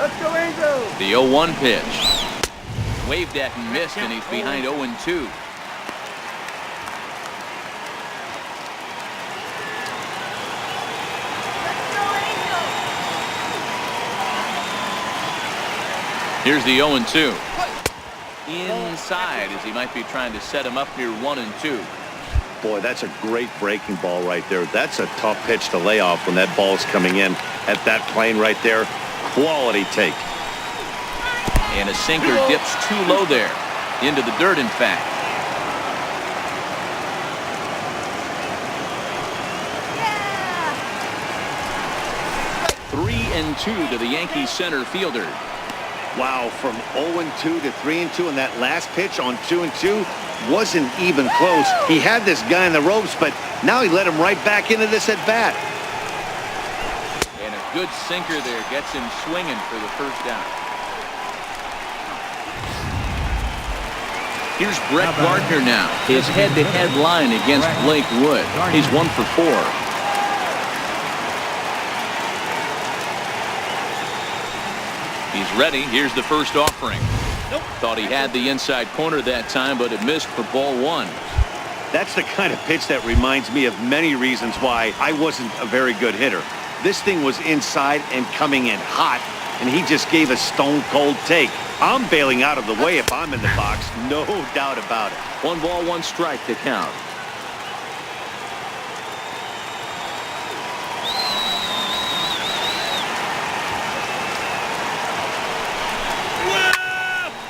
Let's go, Angels! The 0-1 pitch. Waved at and missed, and he's behind 0-2. Here's the 0-2. Inside, as he might be trying to set him up near 1-2. Boy, that's a great breaking ball right there. That's a tough pitch to lay off when that ball's coming in at that plane right there. Quality take. And a sinker dips too low there. Into the dirt, in fact. Yeah. 3-2 to the Yankees center fielder. Wow, from 0-2 to 3-2, and that last pitch on 2-2 wasn't even close. He had this guy in the ropes, but now he let him right back into this at bat. And a good sinker there gets him swinging for the first down. Here's Brett Gardner now. His head-to-head line against Blake Wood. He's 1 for 4. He's ready. Here's the first offering. Thought he had the inside corner that time, but it missed for ball 1. That's the kind of pitch that reminds me of many reasons why I wasn't a very good hitter. This thing was inside and coming in hot, and he just gave a stone-cold take. I'm bailing out of the way if I'm in the box, no doubt about it. 1 ball, 1 strike to count.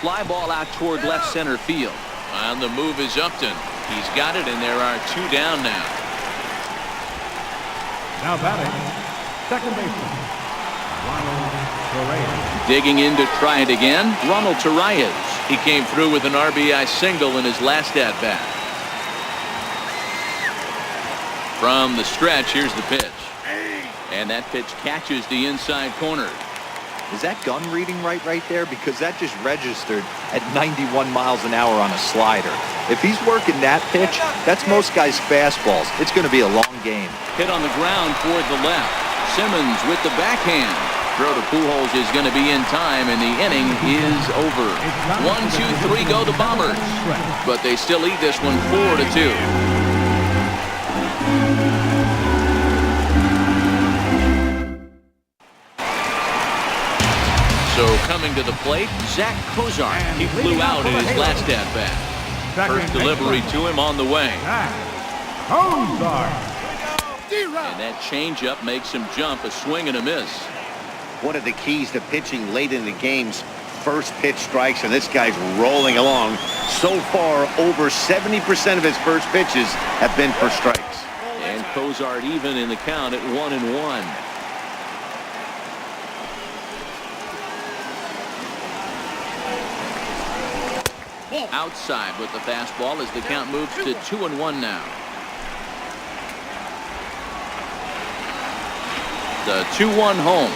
Fly ball out toward left center field. On the move is Upton. He's got it, and there are 2 down now. Now batting, second baseman, Ronald Torreyes. Digging in to try it again, Ronald Torreyes. He came through with an RBI single in his last at-bat. From the stretch, here's the pitch. And that pitch catches the inside corner. Is that gun reading right there? Because that just registered at 91 miles an hour on a slider. If he's working that pitch, that's most guys' fastballs. It's going to be a long game. Hit on the ground toward the left. Simmons with the backhand. Throw to Pujols is going to be in time, and the inning is over. 1, 2, 3 go the Bombers. But they still lead this one 4-2. So coming to the plate, Zach Kozar. He flew out in his last at-bat. First delivery to him on the way. And that changeup makes him jump, a swing and a miss. One of the keys to pitching late in the game's first pitch strikes, and this guy's rolling along. So far, over 70% of his first pitches have been for strikes. And Kozar even in the count at 1-1. Outside with the fastball as the count moves to 2-1 now. The 2-1 home.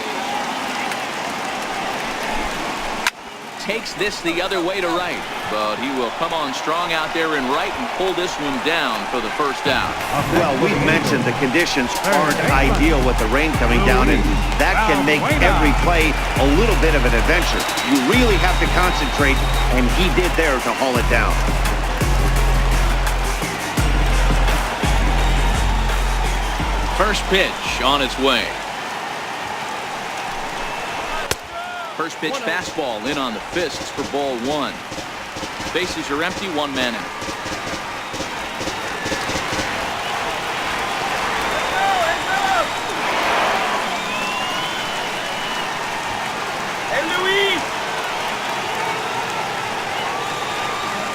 Takes this the other way to right, but he will come on strong out there in right and pull this one down for the first out. Well, we've mentioned the conditions aren't ideal with the rain coming down, and that can make every play a little bit of an adventure. You really have to concentrate, and he did there to haul it down. First pitch on its way. First pitch fastball in on the fists for ball one. Bases are empty, one man out. Hey, Luis!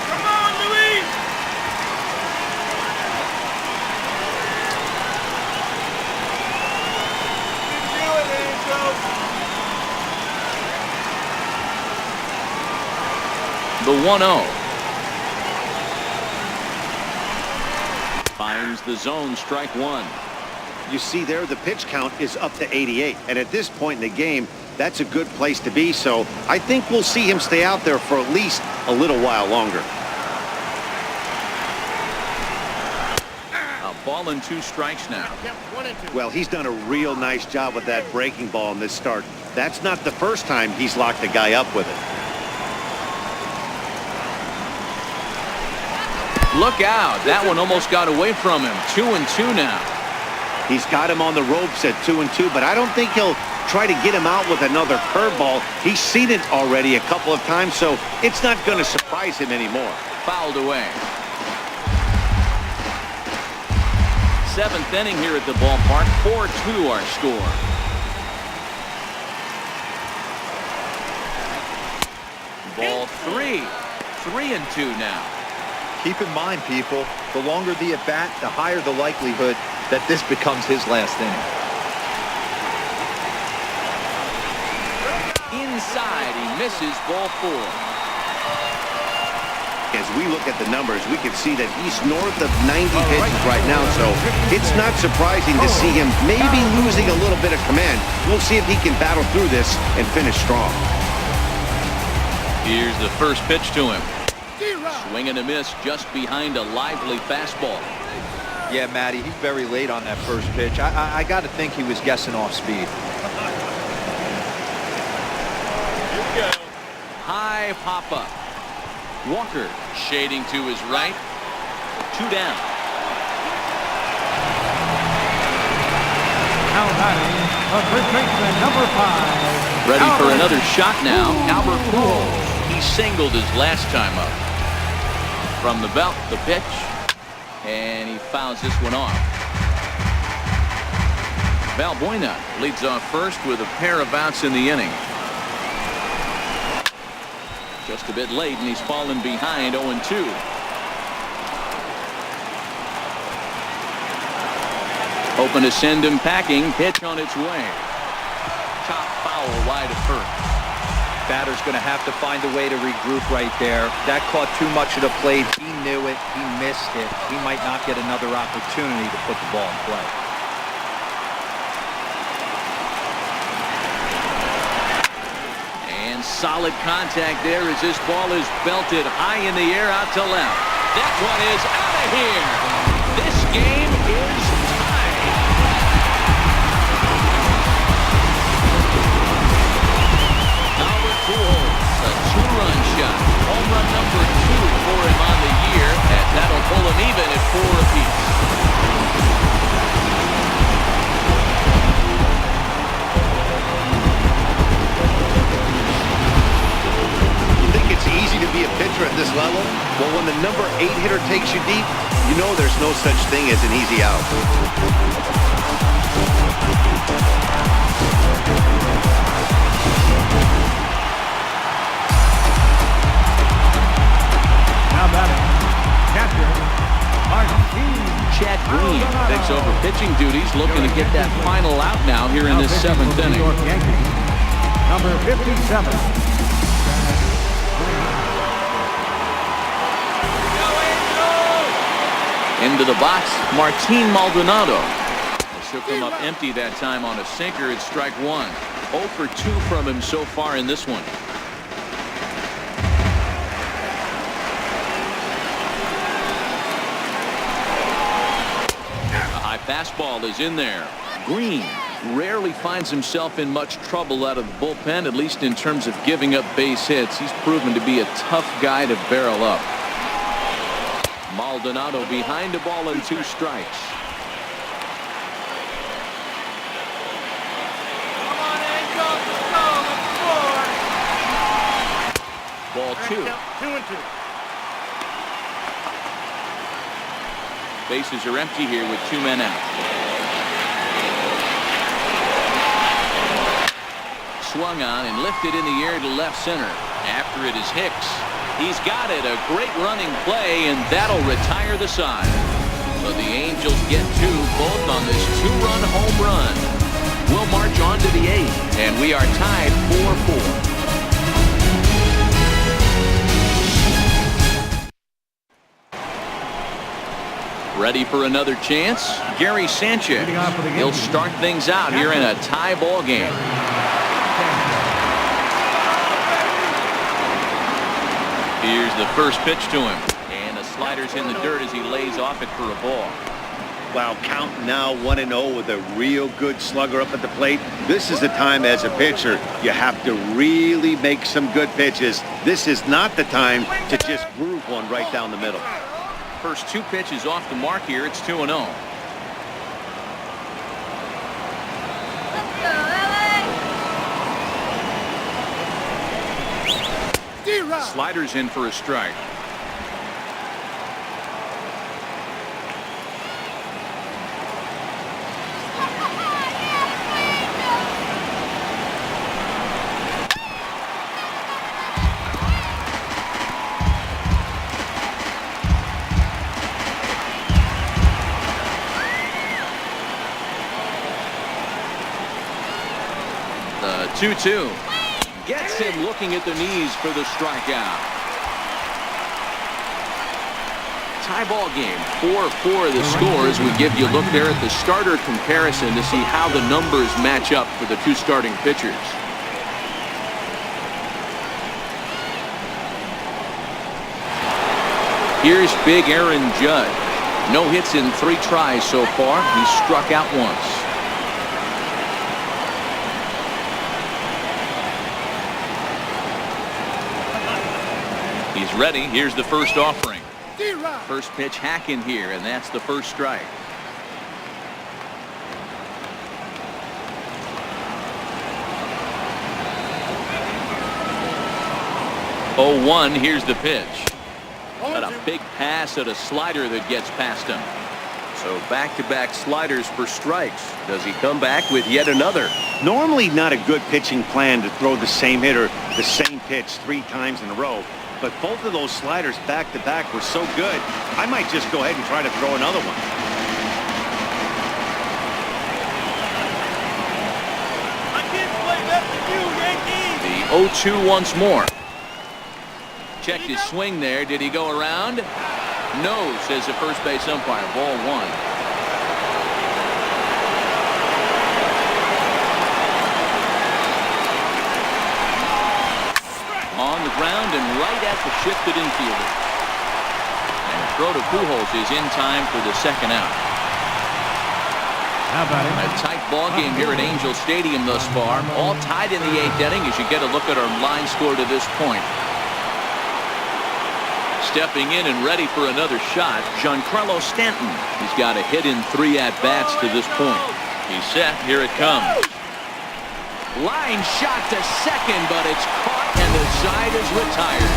Come on, Luis! You do it, Angel! The 1-0. Finds the zone, strike one. You see there, the pitch count is up to 88. And at this point in the game, that's a good place to be. So I think we'll see him stay out there for at least a little while longer. A ball and 2 strikes now. Well, he's done a real nice job with that breaking ball in this start. That's not the first time he's locked a guy up with it. Look out. That one almost got away from him. 2-2 now. He's got him on the ropes at 2-2, but I don't think he'll try to get him out with another curveball. He's seen it already a couple of times, so it's not going to surprise him anymore. Fouled away. 7th inning here at the ballpark. 4-2 our score. Ball 3. 3-2 now. Keep in mind, people, the longer the at-bat, the higher the likelihood that this becomes his last inning. Inside, he misses ball 4. As we look at the numbers, we can see that he's north of 90 pitches right now, so it's not surprising to see him maybe losing a little bit of command. We'll see if he can battle through this and finish strong. Here's the first pitch to him. Swing and a miss just behind a lively fastball. Yeah, Matty, he's very late on that first pitch. I got to think he was guessing off speed. High pop-up. Walker shading to his right. 2 down. Now batting, the first baseman, number 5. Ready for another shot now. Albert Pujols. He singled his last time up. From the belt, the pitch, and he fouls this one off. Valbuena leads off first with a pair of outs in the inning. Just a bit late, and he's fallen behind 0-2. Hoping to send him packing. Pitch on its way. Top foul wide of first. Batter's going to have to find a way to regroup right there. That caught too much of the plate. He knew it. He missed it. He might not get another opportunity to put the ball in play. And solid contact there as this ball is belted high in the air out to left. That one is out of here. This game is tied. Albert Pujols, a two-run shot. Home run number 2 for him on the year, and that'll pull him even at 4 apiece. It's easy to be a pitcher at this level. Well, when the number 8 hitter takes you deep, you know there's no such thing as an easy out. Now batting, catcher, Martin. Chad Green takes over pitching duties, looking to get that final out now here in this 7th inning. Yankees, number 57. Into the box, Martin Maldonado. Shook him up empty that time on a sinker. It's strike 1. 0 for 2 from him so far in this one. A high fastball is in there. Green rarely finds himself in much trouble out of the bullpen, at least in terms of giving up base hits. He's proven to be a tough guy to barrel up. Maldonado behind the ball and 2 strikes. Ball 2. 2-2. Bases are empty here with 2 men out. Swung on and lifted in the air to left center. After it is Hicks. He's got it. A great running play, and that'll retire the side. So the Angels get 2 both on this 2-run home run. We'll march on to the 8th, and we are tied 4-4. Ready for another chance? Gary Sanchez. He'll start things out here in a tie ball game. Here's the first pitch to him. And the slider's in the dirt as he lays off it for a ball. Wow, count now 1-0 with a real good slugger up at the plate. This is the time as a pitcher you have to really make some good pitches. This is not the time to just groove one right down the middle. First 2 pitches off the mark here. It's 2-0. Sliders in for a strike. The 2-2. Gets him looking at the knees for the strikeout. Tie ball game. 4-4 the score as we give you a look there at the starter comparison to see how the numbers match up for the 2 starting pitchers. Here's big Aaron Judge. No hits in 3 tries so far. He's struck out once. He's ready. Here's the first offering. First pitch hack in here, and that's the first strike. Oh, 1. Here's the pitch. Got a big pass at a slider that gets past him. So back-to-back sliders for strikes. Does he come back with yet another? Normally not a good pitching plan to throw the same hitter the same pitch 3 times in a row. But both of those sliders back-to-back were so good, I might just go ahead and try to throw another one. I can't play that with you, Yankees. The 0-2 once more. Checked his swing there. Did he go around? No, says the first base umpire. Ball 1. and right at the shifted infielder. And the throw to Pujols is in time for the second out. A tight ball game here at Angel Stadium thus far. All tied in the 8th inning as you get a look at our line score to this point. Stepping in and ready for another shot, Giancarlo Stanton. He's got a hit in 3 at-bats to this point. He's set. Here it comes. Line shot to second, but it's caught and the side is retired.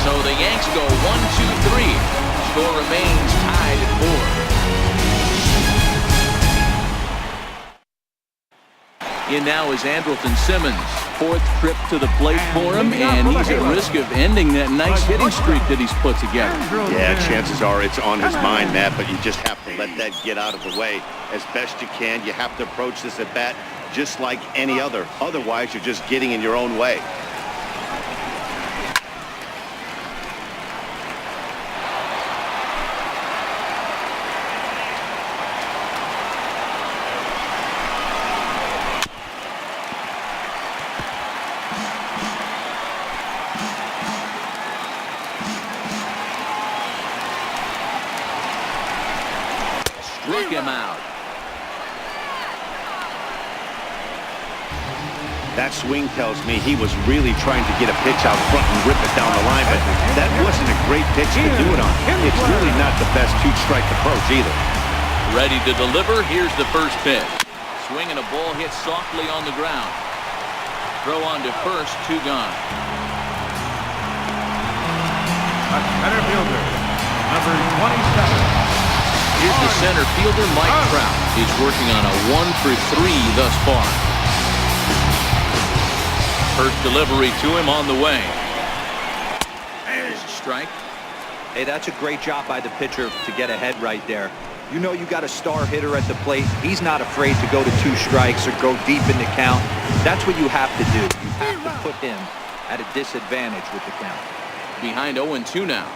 So the Yanks go 1-2-3. Score remains tied at 4. In now is Andrelton Simmons. 4th trip to the plate for him, and he's at risk of ending that nice hitting streak that he's put together. Yeah, chances are it's on his mind, Matt, but you just have to let that get out of the way as best you can. You have to approach this at bat just like any other. Otherwise, you're just getting in your own way. Struck him out. That swing tells me he was really trying to get a pitch out front and rip it down the line, but that wasn't a great pitch to do it on. It's really not the best 2-strike approach either. Ready to deliver. Here's the first pitch. Swing and a ball hit softly on the ground. Throw on to first, 2 gone. A center fielder, number 27. Here's the center fielder, Mike Trout. He's working on a 1-for-3 thus far. First delivery to him on the way. There's a strike. Hey, that's a great job by the pitcher to get ahead right there. You know you got a star hitter at the plate. He's not afraid to go to 2 strikes or go deep in the count. That's what you have to do. You have to put him at a disadvantage with the count. Behind 0-2 now.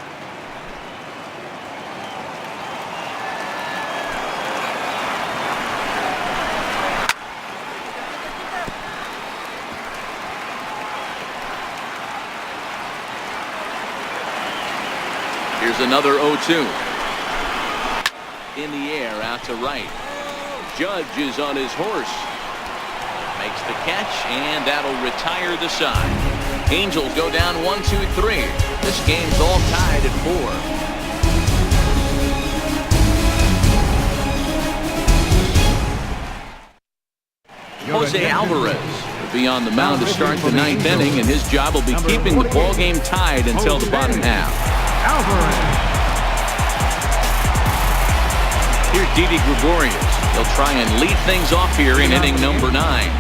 Here's another 0-2. In the air, out to right. Judge is on his horse. Makes the catch, and that'll retire the side. Angels go down 1-2-3. This game's all tied at 4. Jose Alvarez will be on the mound to start the 9th inning, and his job will be keeping the ball game tied until the bottom half. Here's Didi Gregorius. He'll try and lead things off here in inning number 9.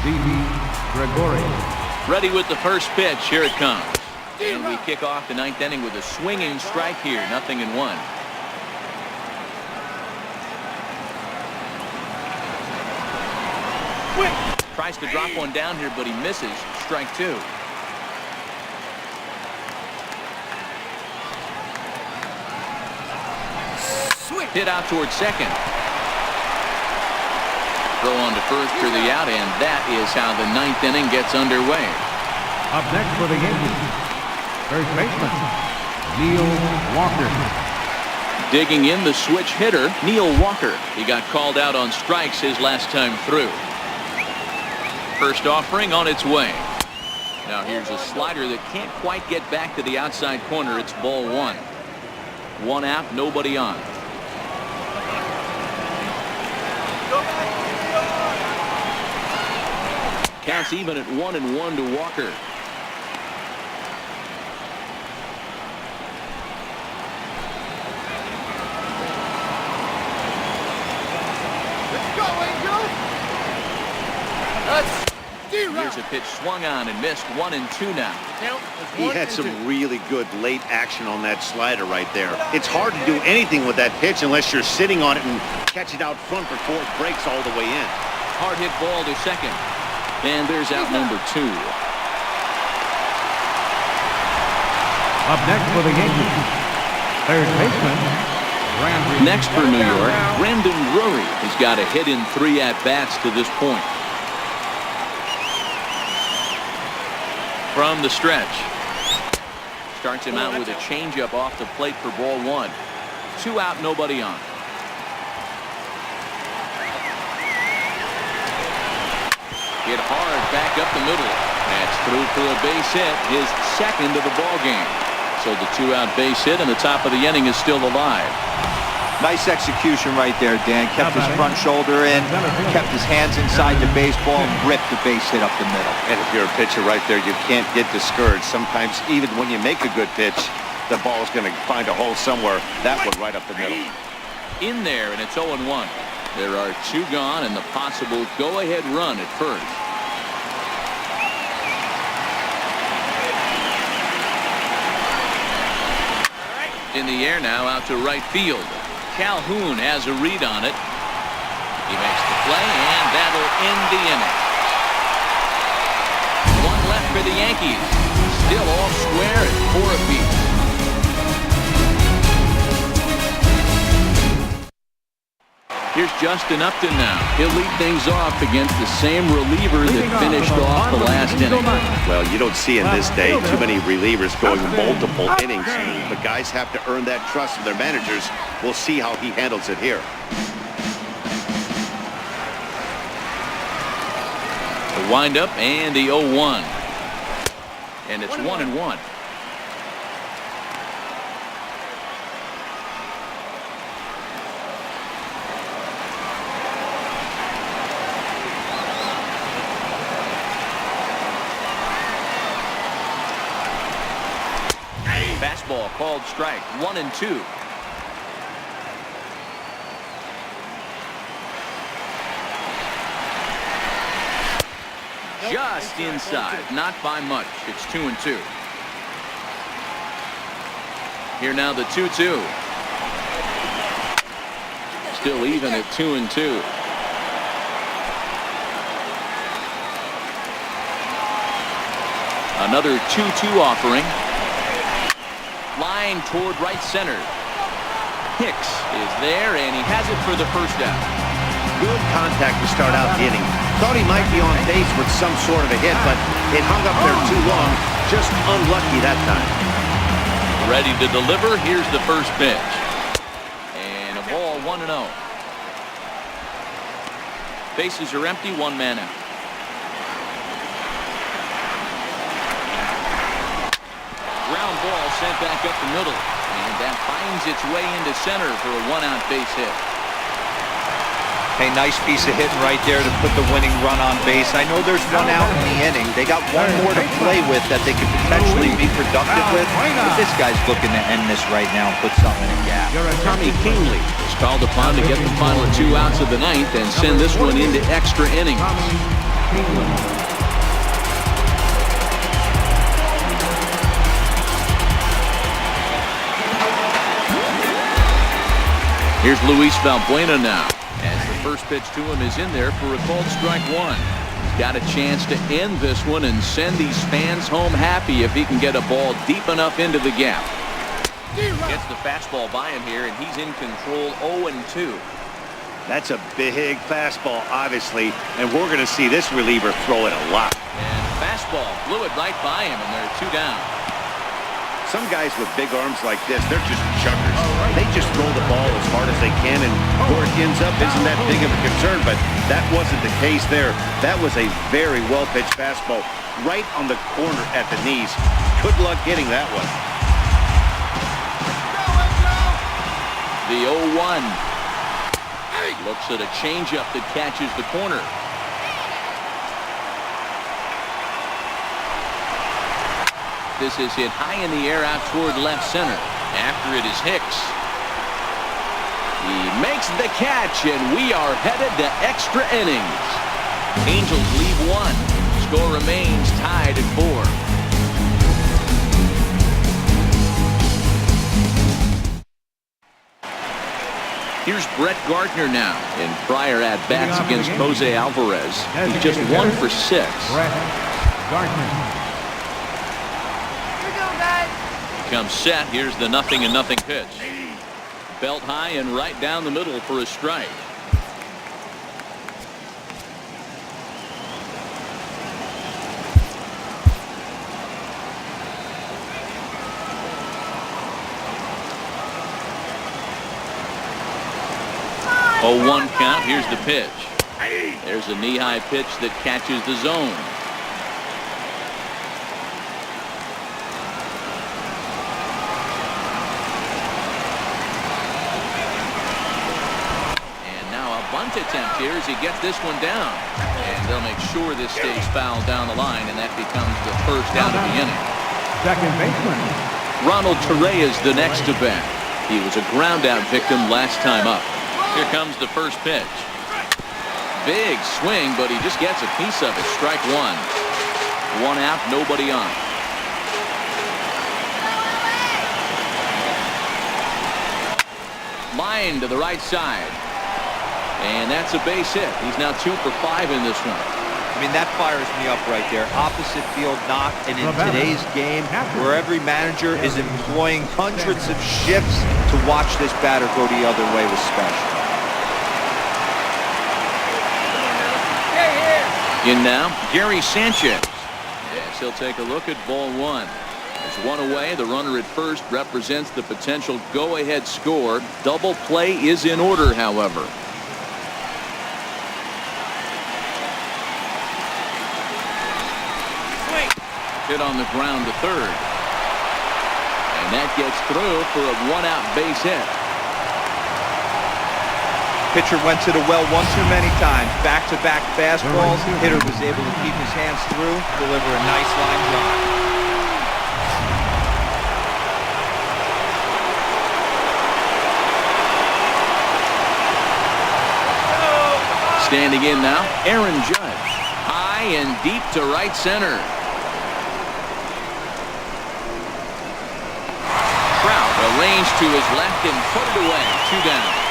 Didi Gregorius. Ready with the first pitch. Here it comes. And we kick off the 9th inning with a swinging strike here. 0-1. Tries to drop one down here, but he misses. Strike 2. Hit out towards second. Throw on to first for the out, and that is how the 9th inning gets underway. Up next for the Yankees, first baseman, Neil Walker. Digging in, the switch hitter, Neil Walker. He got called out on strikes his last time through. First offering on its way. Now here's a slider that can't quite get back to the outside corner. It's ball 1. 1 out, nobody on. Counts even at 1-1 to Walker. Here's a pitch swung on and missed. 1-2 now. He had some really good late action on that slider right there. It's hard to do anything with that pitch unless you're sitting on it and catch it out front before it breaks all the way in. Hard hit ball to second. And there's out number 2. Up next for the Yankees, third baseman, Brandon. Next for New York, Brandon Drury has got a hit in 3 at-bats to this point. from the stretch. Starts him out with a changeup off the plate for ball 1. 2 out, nobody on. Hit hard back up the middle. That's through for a base hit, his second of the ball game. So the 2-out base hit and the top of the inning is still alive. Nice execution right there, Dan. Kept his front shoulder in, kept his hands inside the baseball, and ripped the base hit up the middle. And if you're a pitcher right there, you can't get discouraged. Sometimes even when you make a good pitch, the ball is going to find a hole somewhere. That one right up the middle. In there, and it's 0-1. There are 2 gone and the possible go-ahead run at first. In the air now, out to right field. Calhoun has a read on it. He makes the play, and that'll end the inning. 1 left for the Yankees. Still all square at 4 apiece. Here's Justin Upton now. He'll lead things off against the same reliever that finished off the last inning. Well, you don't see in this day too many relievers going multiple innings, but guys have to earn that trust from their managers. We'll see how he handles it here. The windup and the 0-1. And it's 1-1. Fastball called strike. 1-2. Just inside, not by much. It's 2-2. Here now the 2-2. Still even at 2-2. Another 2-2 offering. Line toward right center. Hicks is there, and he has it for the first out. Good contact to start out the inning. Thought he might be on base with some sort of a hit, but it hung up there too long. Just unlucky that time. Ready to deliver. Here's the first pitch. And a ball, 1-0. Bases are empty, 1 man out. Ground ball sent back up the middle, and that finds its way into center for a 1-out base hit. Hey, nice piece of hitting right there to put the winning run on base. I know there's 1 out in the inning. They got 1 more to play with that they could potentially be productive with. But this guy's looking to end this right now and put something in the gap. Tommy Kingley is called upon to get the final 2 outs of the 9th and send this one into extra innings. Here's Luis Valbuena now. As the first pitch to him is in there for a called strike 1. He's got a chance to end this one and send these fans home happy if he can get a ball deep enough into the gap. Gets the fastball by him here, and he's in control. 0-2. That's a big fastball, obviously, and we're going to see this reliever throw it a lot. And fastball blew it right by him, and they're 2 down. Some guys with big arms like this, they're just chuckers. They just throw the ball as hard as they can, and where it ends up isn't that big of a concern, but that wasn't the case there. That was a very well-pitched fastball right on the corner at the knees. Good luck getting that one. The 0-1. Looks at a changeup that catches the corner. This is hit high in the air out toward left center. After it is Hicks. He makes the catch, and we are headed to extra innings. Angels leave 1. Score remains tied at 4. Here's Brett Gardner now in prior at-bats against Jose Alvarez. He's just 1 for 6. Brett Gardner. Comes set. Here's the 0-0 pitch. Belt high and right down the middle for a strike. 0-1 count. Here's the pitch. There's a knee-high pitch that catches the zone. And now a bunt attempt here as he gets this one down. And they'll make sure this stays foul down the line, and that becomes the first out of the inning. Second baseman. Ronald Torre is the next to bat. He was a ground-out victim last time up. Here comes the first pitch. Big swing, but he just gets a piece of it. Strike one. One out, nobody on. Line to the right side. And that's a base hit. He's now 2 for 5 in this one. I mean, that fires me up right there. Opposite field knock, and in today's game, where every manager is employing hundreds of shifts to watch this batter go the other way was special. In now, Gary Sanchez. Yes, he'll take a look at ball one. There's one away. The runner at first represents the potential go-ahead score. Double play is in order, however. Hit on the ground to third. And that gets through for a one-out base hit. Pitcher went to the well one too many times. Back-to-back fastballs. Hitter was able to keep his hands through, deliver a nice line drive. Standing in now, Aaron Judge. High and deep to right center. Trout arranged to his left and put it away. 2 down.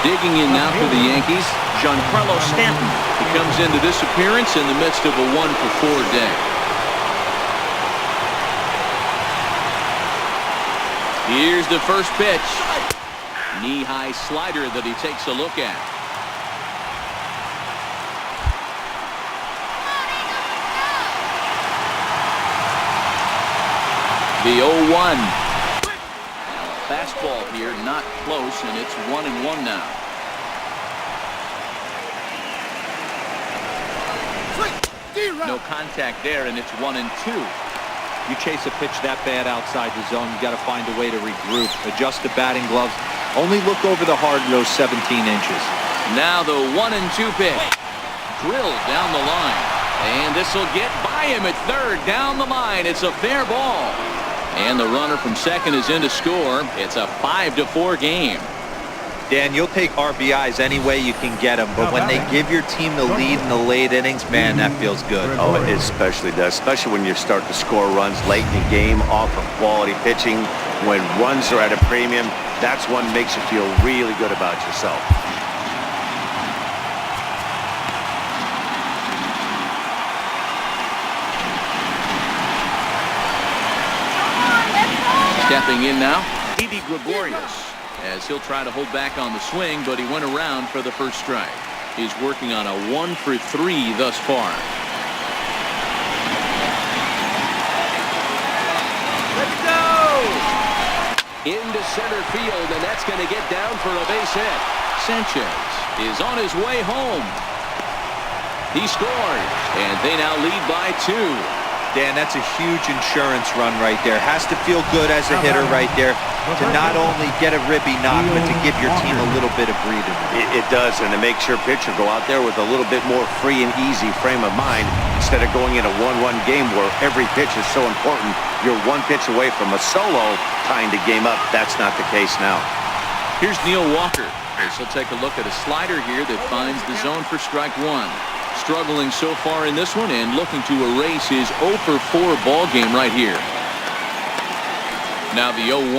Digging in now for the Yankees, Giancarlo Stanton. He comes into this appearance in the midst of a 1 for 4 day. Here's the first pitch. Knee-high slider that he takes a look at. The 0-1. Fastball here, not close, and it's 1-1 now. No contact there, and it's 1-2. You chase a pitch that bad outside the zone, you got to find a way to regroup, adjust the batting gloves. Only look over the heart of those 17 inches. Now the 1-2 pitch. Drilled down the line. And this will get by him at third. Down the line. It's a fair ball. And the runner from second is in to score. It's a 5-4 game. Dan, you'll take RBIs any way you can get them, but when they give your team the lead in the late innings, man, that feels good. Oh, it especially does, especially when you start to score runs late in the game off of quality pitching. When runs are at a premium, that's what makes you feel really good about yourself. Stepping in now, Didi Gregorius, as he'll try to hold back on the swing, but he went around for the first strike. He's working on a 1 for 3 thus far. Let's go! Into center field, and that's going to get down for a base hit. Sanchez is on his way home. He scored, and they now lead by 2. Dan, that's a huge insurance run right there. Has to feel good as a hitter right there to not only get a ribby knock, but to give your team a little bit of breathing room. It does, and it makes your pitcher go out there with a little bit more free and easy frame of mind instead of going in a 1-1 game where every pitch is so important. You're one pitch away from a solo tying the game up. That's not the case now. Here's Neil Walker. As he'll take a look at a slider here that finds the zone for strike 1. Struggling so far in this one and looking to erase his 0 for 4 ball game right here. Now the 0-1.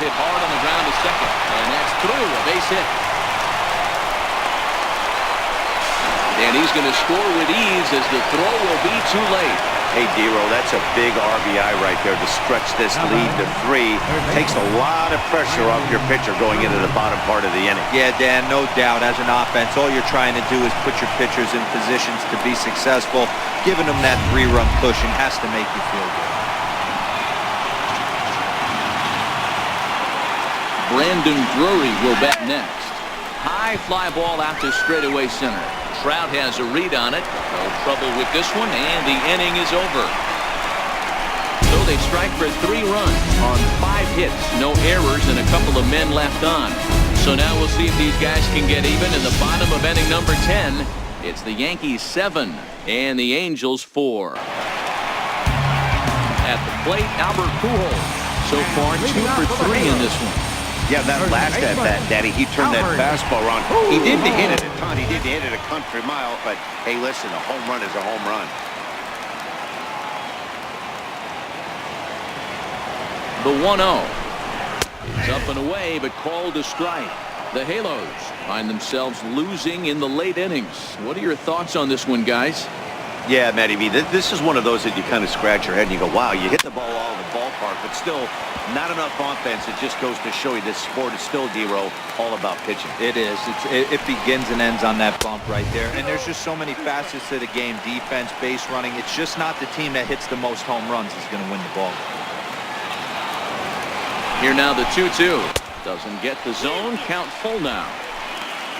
Hit hard on the ground to second, and that's through, a base hit. And he's going to score with ease as the throw will be too late. Hey, Dero, that's a big RBI right there to stretch this lead to 3. Takes a lot of pressure off your pitcher going into the bottom part of the inning. Yeah, Dan, no doubt. As an offense, all you're trying to do is put your pitchers in positions to be successful. Giving them that 3-run cushion has to make you feel good. Brandon Drury will bat next. High fly ball out to straightaway center. Trout has a read on it. No trouble with this one, and the inning is over. So they strike for 3 runs on 5 hits, no errors, and a couple of men left on. So now we'll see if these guys can get even in the bottom of inning number 10. It's the Yankees 7 and the Angels 4. At the plate, Albert Pujols. So far, 2 for 3 in this one. Yeah, that last at bat, Daddy, he turned that fastball around. He didn't hit it a ton. He didn't hit it a country mile. But, hey, listen, a home run is a home run. The 1-0. It's up and away, but called a strike. The Halos find themselves losing in the late innings. What are your thoughts on this one, guys? Yeah, Matty V, this is one of those that you kind of scratch your head and you go, wow, you hit the ball all in the ballpark, but still not enough offense. It just goes to show you this sport is still, D-Row, all about pitching. It is. It begins and ends on that bump right there. And there's just so many facets to the game. Defense, base running. It's just not the team that hits the most home runs is going to win the ball. Here now the 2-2. Doesn't get the zone. Count full now.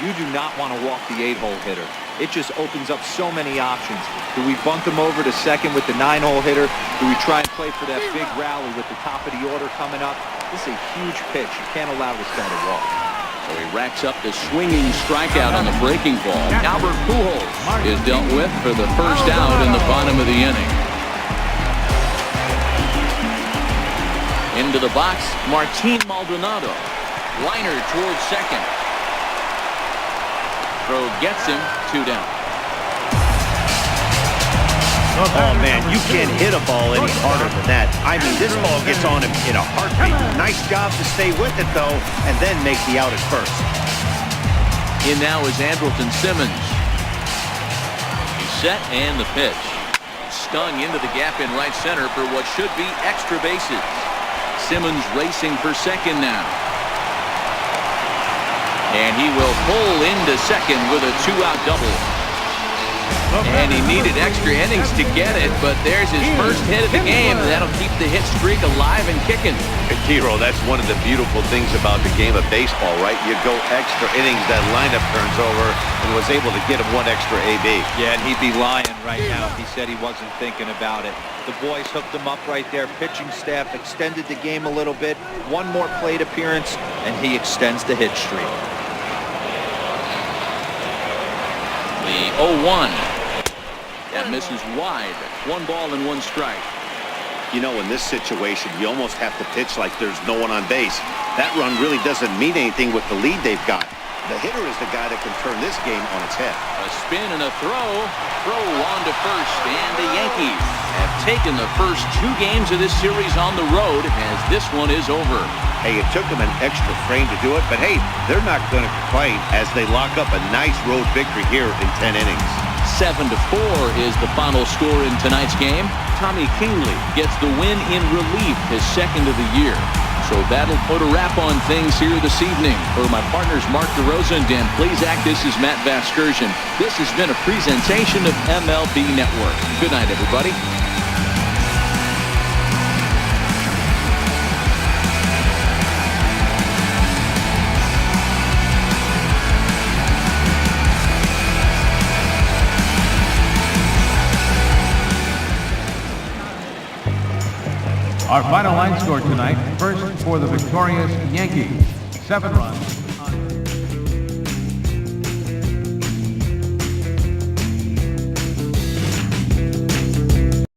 You do not want to walk the 8-hole hitter. It just opens up so many options. Do we bunt him over to second with the 9-hole hitter? Do we try and play for that big rally with the top of the order coming up? This is a huge pitch. You can't allow this guy to walk. So he racks up the swinging strikeout on the breaking ball. Albert Pujols is dealt with for the first out in the bottom of the inning. Into the box, Martin Maldonado. Liner towards second. Throw gets him, 2 down. Oh, man, you can't hit a ball any harder than that. I mean, this ball gets on him in a heartbeat. Nice job to stay with it, though, and then make the out at first. In now is Andrelton Simmons. He's set, and the pitch. Stung into the gap in right center for what should be extra bases. Simmons racing for second now. And he will pull into second with a 2-out double. And he needed extra innings to get it, but there's his first hit of the game. That'll keep the hit streak alive and kicking. Hero, that's one of the beautiful things about the game of baseball, right? You go extra innings, that lineup turns over, and was able to get him 1 extra AB. Yeah, and he'd be lying right now if he said he wasn't thinking about it. The boys hooked him up right there. Pitching staff extended the game a little bit. 1 more plate appearance, and he extends the hit streak. The 0-1. That misses wide. 1 ball and 1 strike. You know, in this situation, you almost have to pitch like there's no one on base. That run really doesn't mean anything with the lead they've got. The hitter is the guy that can turn this game on its head. A spin and a throw. Throw on to first, and the Yankees have taken the first 2 games of this series on the road as this one is over. Hey, it took them an extra frame to do it, but hey, they're not going to complain as they lock up a nice road victory here in 10 innings. 7-4 is the final score in tonight's game. Tommy Kingley gets the win in relief, his second of the year. So that'll put a wrap on things here this evening. For my partners Mark DeRosa and Dan Plezak, this is Matt Vasgersian. This has been a presentation of MLB Network. Good night, everybody. Our final line score tonight, first for the victorious Yankees, 7 runs